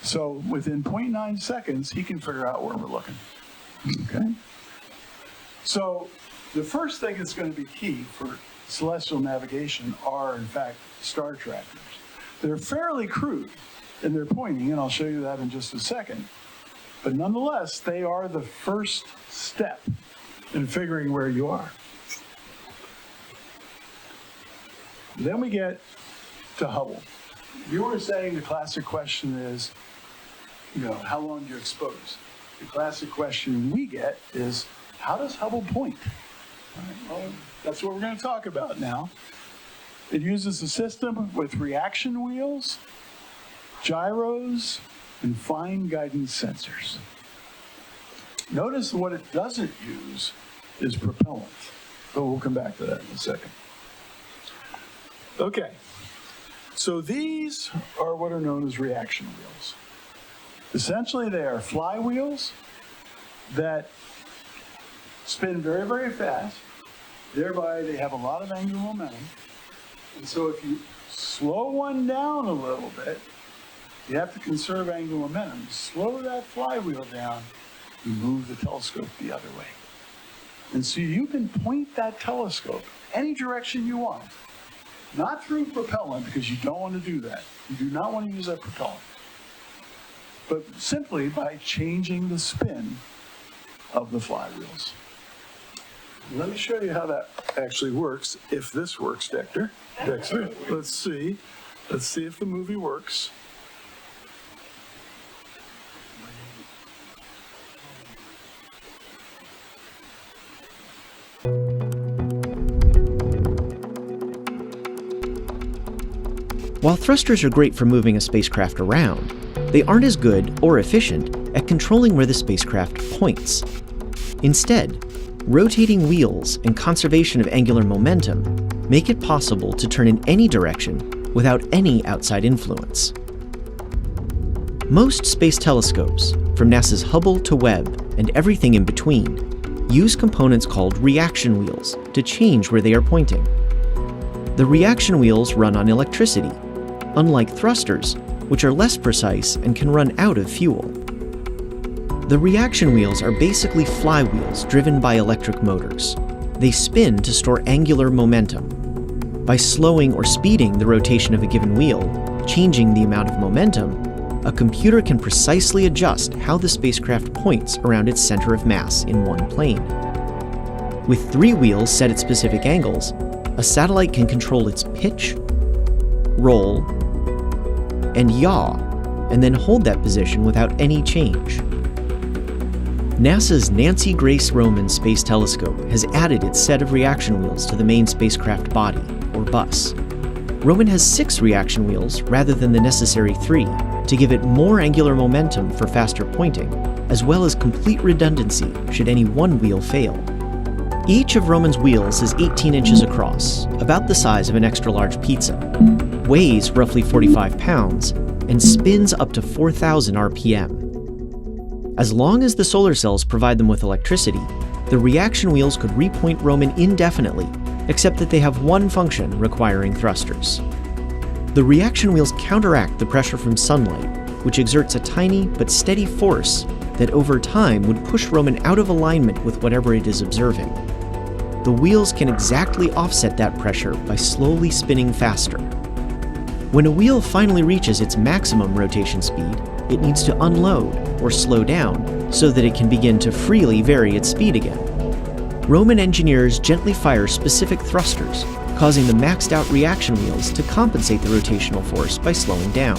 [SPEAKER 6] So within 0.9 seconds, he can figure out where we're looking. Okay? So the first thing that's going to be key for celestial navigation are, in fact, star trackers. They're fairly crude in their pointing, and I'll show you that in just a second. But nonetheless, they are the first step in figuring where you are. Then we get to Hubble. You were saying the classic question is, how long do you expose? The classic question we get is, how does Hubble point? All right, well, that's what we're going to talk about now. It uses a system with reaction wheels, gyros, and fine guidance sensors. Notice what it doesn't use is propellant, but we'll come back to that in a second. Okay, so these are what are known as reaction wheels. Essentially, they are flywheels that spin very, very fast. Thereby, they have a lot of angular momentum. And so if you slow one down a little bit, you have to conserve angular momentum. Slow that flywheel down, you move the telescope the other way. And so you can point that telescope any direction you want. Not through propellant, because you don't want to do that. You do not want to use that propellant. But simply by changing the spin of the flywheels. Let me show you how that actually works, if this works, Dexter. Let's see. Let's see if the movie works.
[SPEAKER 7] While thrusters are great for moving a spacecraft around, they aren't as good or efficient at controlling where the spacecraft points. Instead, rotating wheels and conservation of angular momentum make it possible to turn in any direction without any outside influence. Most space telescopes, from NASA's Hubble to Webb and everything in between, use components called reaction wheels to change where they are pointing. The reaction wheels run on electricity, unlike thrusters, which are less precise and can run out of fuel. The reaction wheels are basically flywheels driven by electric motors. They spin to store angular momentum. By slowing or speeding the rotation of a given wheel, changing the amount of momentum, a computer can precisely adjust how the spacecraft points around its center of mass in one plane. With 3 wheels set at specific angles, a satellite can control its pitch, roll, and yaw, and then hold that position without any change. NASA's Nancy Grace Roman Space Telescope has added its set of reaction wheels to the main spacecraft body, or bus. Roman has 6 reaction wheels rather than the necessary 3 to give it more angular momentum for faster pointing, as well as complete redundancy should any one wheel fail. Each of Roman's wheels is 18 inches across, about the size of an extra-large pizza, weighs roughly 45 pounds, and spins up to 4,000 RPM. As long as the solar cells provide them with electricity, the reaction wheels could repoint Roman indefinitely, except that they have one function requiring thrusters. The reaction wheels counteract the pressure from sunlight, which exerts a tiny but steady force that over time would push Roman out of alignment with whatever it is observing. The wheels can exactly offset that pressure by slowly spinning faster. When a wheel finally reaches its maximum rotation speed, it needs to unload or slow down so that it can begin to freely vary its speed again. Roman engineers gently fire specific thrusters, causing the maxed out reaction wheels to compensate the rotational force by slowing down.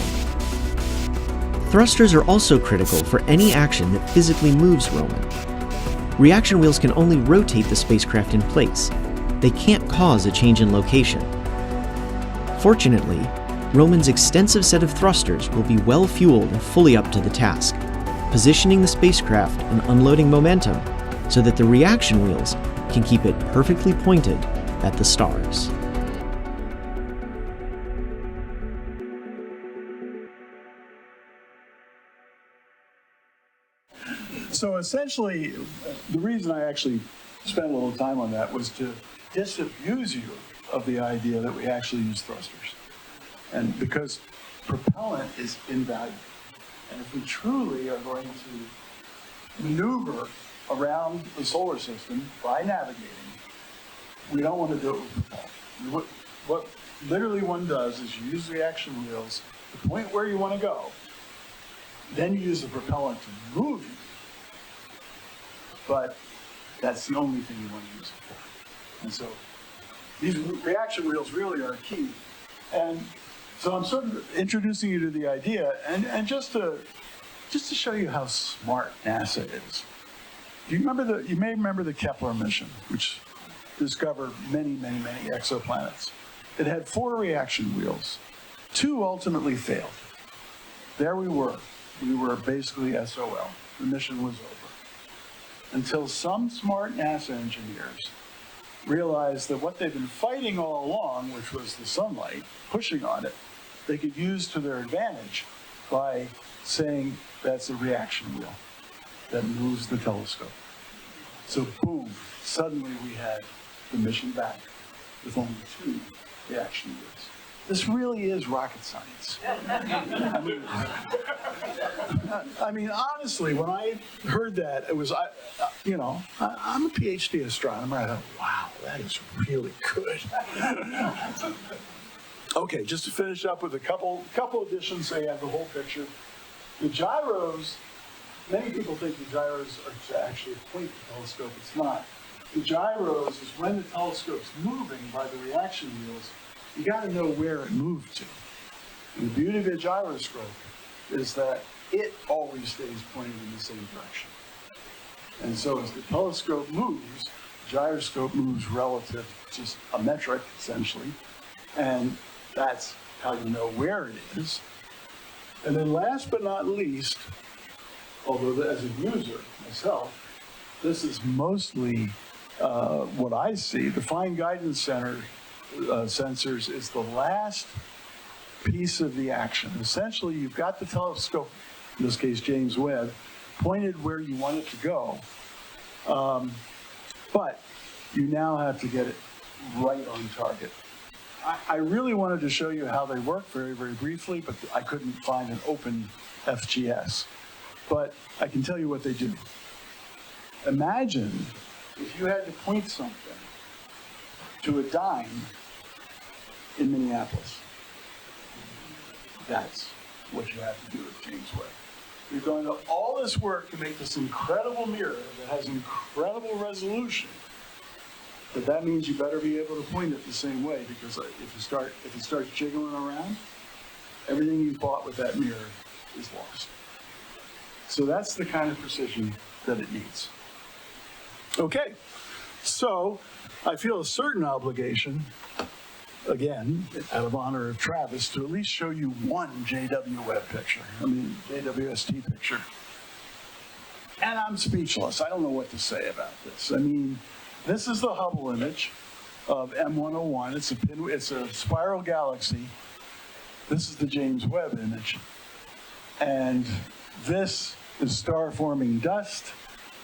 [SPEAKER 7] Thrusters are also critical for any action that physically moves Roman. Reaction wheels can only rotate the spacecraft in place. They can't cause a change in location. Fortunately, Roman's extensive set of thrusters will be well fueled and fully up to the task, positioning the spacecraft and unloading momentum so that the reaction wheels can keep it perfectly pointed at the stars.
[SPEAKER 6] So essentially, the reason I actually spent a little time on that was to disabuse you of the idea that we actually use thrusters. And because propellant is invaluable. And if we truly are going to maneuver around the solar system by navigating, we don't want to do it with propellant. What literally one does is you use reaction wheels to point where you want to go. Then you use the propellant to move you. But that's the only thing you want to use it for. And so these reaction wheels really are key. And so I'm sort of introducing you to the idea, and just to show you how smart NASA is. you may remember the Kepler mission, which discovered many exoplanets. It had 4 reaction wheels. 2 ultimately failed. There we were. We were basically SOL. The mission was over. Until some smart NASA engineers realized that what they've been fighting all along, which was the sunlight, pushing on it, they could use to their advantage by saying that's a reaction wheel that moves the telescope. So boom, suddenly we had the mission back with only 2 reaction wheels. This really is rocket science. I mean, honestly, when I heard that, it was, I'm a PhD astronomer. I thought, wow, that is really good. Okay, just to finish up with a couple additions so you have the whole picture. The gyros, many people think the gyros are to actually point the telescope. It's not. The gyros is when the telescope's moving by the reaction wheels, you got to know where it moved to. And the beauty of a gyroscope is that it always stays pointed in the same direction. And so as the telescope moves, the gyroscope moves relative to a metric, essentially. And that's how you know where it is. And then last but not least, although as a user myself, this is mostly what I see. The Fine Guidance Center sensors is the last piece of the action. Essentially, you've got the telescope, in this case James Webb, pointed where you want it to go, but you now have to get it right on target. I really wanted to show you how they work very briefly, but I couldn't find an open FGS. But I can tell you what they do. Imagine if you had to point something to a dime in Minneapolis. That's what you have to do with James Webb. You're going to all this work to make this incredible mirror that has incredible resolution. But that means you better be able to point it the same way, because if it starts jiggling around, everything you bought with that mirror is lost. So that's the kind of precision that it needs. Okay, so I feel a certain obligation, again, out of honor of Travis, to at least show you one JWST picture. And I'm speechless. I don't know what to say about this. I mean, this is the Hubble image of M101. It's a spiral galaxy. This is the James Webb image. And this is star-forming dust.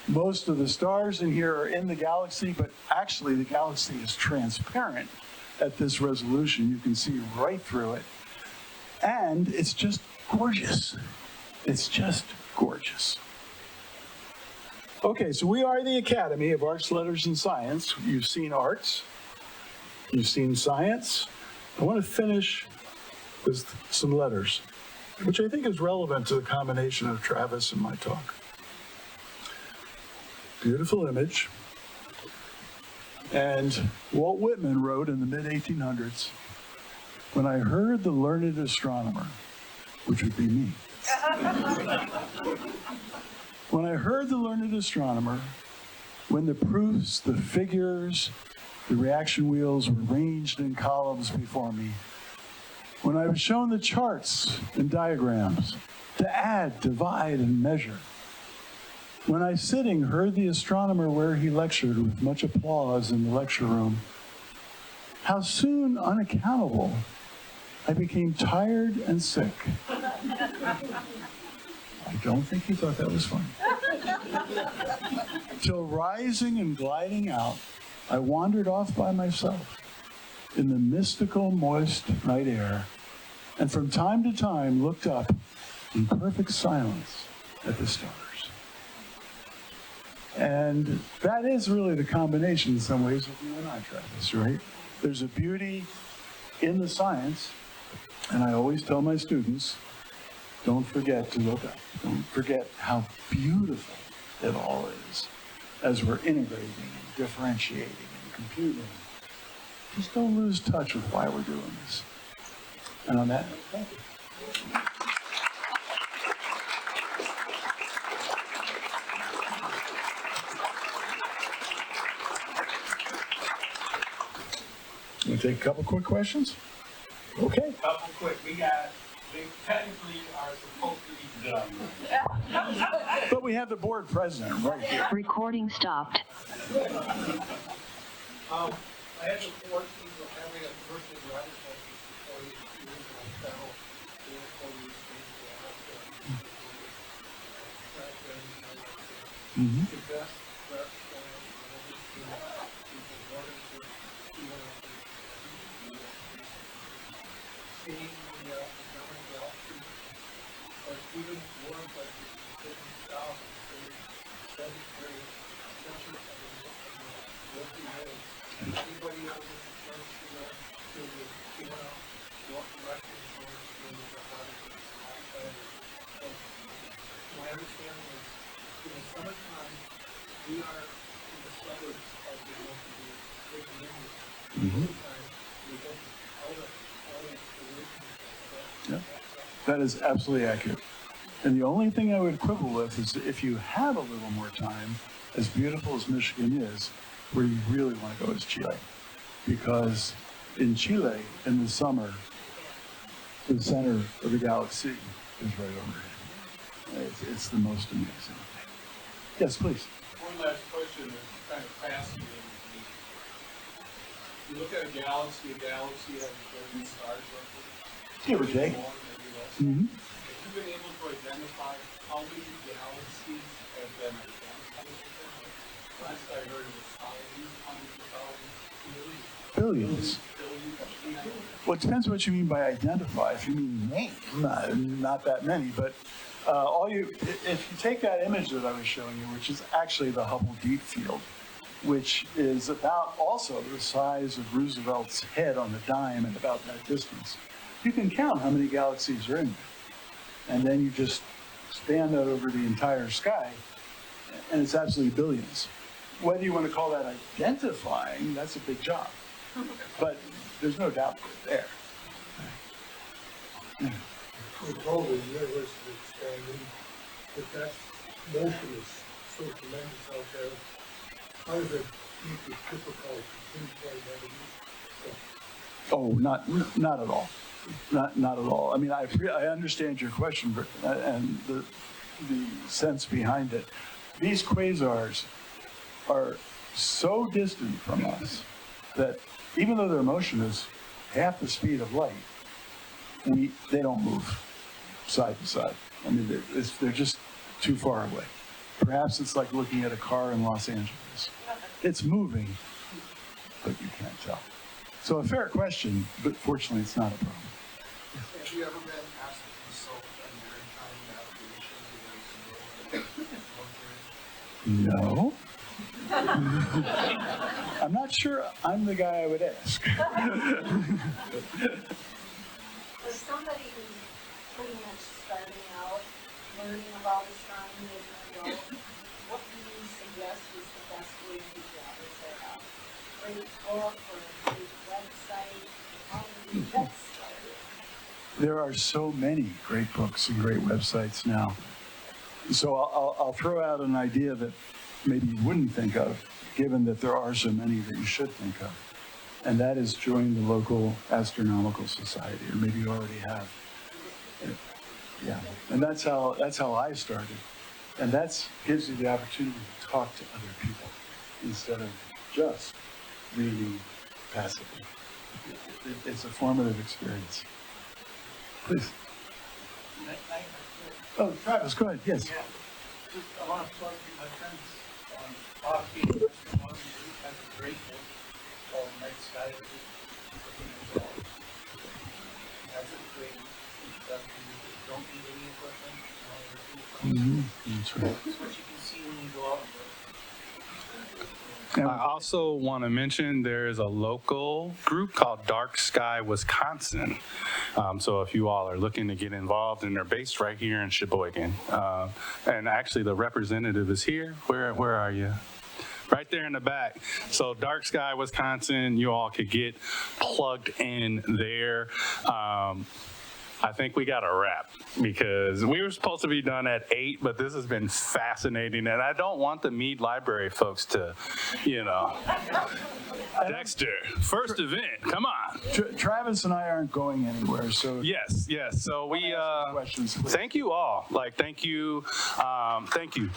[SPEAKER 6] Most of the stars in here are in the galaxy, but actually the galaxy is transparent at this resolution. You can see right through it. And it's just gorgeous. It's just gorgeous. Okay, so we are the Academy of Arts, Letters, and Science. You've seen arts. You've seen science. I want to finish with some letters, which I think is relevant to the combination of Travis and my talk. Beautiful image. And Walt Whitman wrote in the mid-1800s, "When I heard the learned astronomer," which would be me, "when I heard the learned astronomer, when the proofs, the figures, the reaction wheels were ranged in columns before me, when I was shown the charts and diagrams to add, divide, and measure, when I sitting heard the astronomer where he lectured with much applause in the lecture room, how soon unaccountable I became tired and sick." I don't think he thought that was funny. "Till rising and gliding out, I wandered off by myself in the mystical moist night air, and from time to time looked up in perfect silence at the stars." And that is really the combination in some ways of you and I, Travis, right? There's a beauty in the science, and I always tell my students, don't forget to look up. Don't forget how beautiful it all is as we're integrating and differentiating and computing. Just don't lose touch with why we're doing this. And on that note, thank you. We'll take a couple quick questions. Okay.
[SPEAKER 4] Couple quick, they technically are supposed to be done.
[SPEAKER 6] But we have the board president right here.
[SPEAKER 8] Recording stopped.
[SPEAKER 4] I had the fortune of having a virtual driver's license for 40 years, and I traveled three or 4 years
[SPEAKER 6] Mm-hmm.
[SPEAKER 4] the best restaurant I've ever seen. People wanting to see what I'm doing. Seeing the government galaxy, but even words like the south, the 7th grade, century of the Milky Way. Anybody else in the church, to the, walk directly towards the hottest planet. My understanding is, in the summertime, we are in the suburbs of the Milky Way, taking in the summertime, we go out of the
[SPEAKER 6] Yeah. That is absolutely accurate. And the only thing I would quibble with is if you have a little more time, as beautiful as Michigan is, where you really want to go is Chile. Because in Chile, in the summer, the center of the galaxy is right overhead. It's the most amazing thing. Yes, please.
[SPEAKER 4] One last question that's kind of fascinating to me. You look at a galaxy has a billion stars roughly.
[SPEAKER 6] Give or take.
[SPEAKER 4] More, maybe less.
[SPEAKER 6] Mm-hmm.
[SPEAKER 4] Have you been able to identify how many galaxies have been identified? Last I heard it was thousands, hundreds of thousands,
[SPEAKER 6] Billions.
[SPEAKER 4] billions.
[SPEAKER 6] Well, it depends what you mean by identify. If you mean name, not that many, but if you take that image that I was showing you, which is actually the Hubble Deep Field, which is about also the size of Roosevelt's head on the dime and about that distance, you can count how many galaxies are in there. And then you just span that over the entire sky, and it's absolutely billions. Whether you want to call that identifying, that's a big job. But there's no doubt that it's there.
[SPEAKER 4] We're told the universe is expanding, but that motion is so tremendous out there. How does it keep the typical pinpoint evidence?
[SPEAKER 6] Oh, not at all. Not at all. I mean, I understand your question and the sense behind it. These quasars are so distant from us that even though their motion is half the speed of light, they don't move side to side. I mean, they're just too far away. Perhaps it's like looking at a car in Los Angeles. It's moving, but you can't tell. So a fair question, but fortunately it's not a problem.
[SPEAKER 4] Have you ever been asked to consult a maritime navigation?
[SPEAKER 6] No. I'm not sure I'm the guy I would ask.
[SPEAKER 9] For somebody who's pretty much starting out, learning about astronomy as an adult, what do you suggest is the best way to do that? Is there a great book or a great website? How do you get started?
[SPEAKER 6] There are so many great books and great websites now. So I'll throw out an idea that maybe you wouldn't think of, given that there are so many that you should think of. And that is join the local astronomical society, or maybe you already have. Yeah, and that's how I started. And that gives you the opportunity to talk to other people instead of just reading passively. It's a formative experience. Please. Oh, Travis, go ahead. Yes.
[SPEAKER 4] I want to plug my friends on Boston Astronomy has a great book called Night Sky. That's a great introduction. You don't need any equipment.
[SPEAKER 6] That's right.
[SPEAKER 4] That's what you can see when you go out.
[SPEAKER 2] I also want to mention there is a local group called Dark Sky Wisconsin. So if you all are looking to get involved, and they're based right here in Sheboygan. And actually the representative is here. Where are you? Right there in the back. So Dark Sky Wisconsin, you all could get plugged in there. I think we got a wrap because we were supposed to be done at 8, but this has been fascinating. And I don't want the Mead Library folks to, Dexter, first event, come on.
[SPEAKER 6] Travis and I aren't going anywhere, so.
[SPEAKER 2] Yes. So we,
[SPEAKER 6] Questions.
[SPEAKER 2] thank you all. Thank you. Thank you.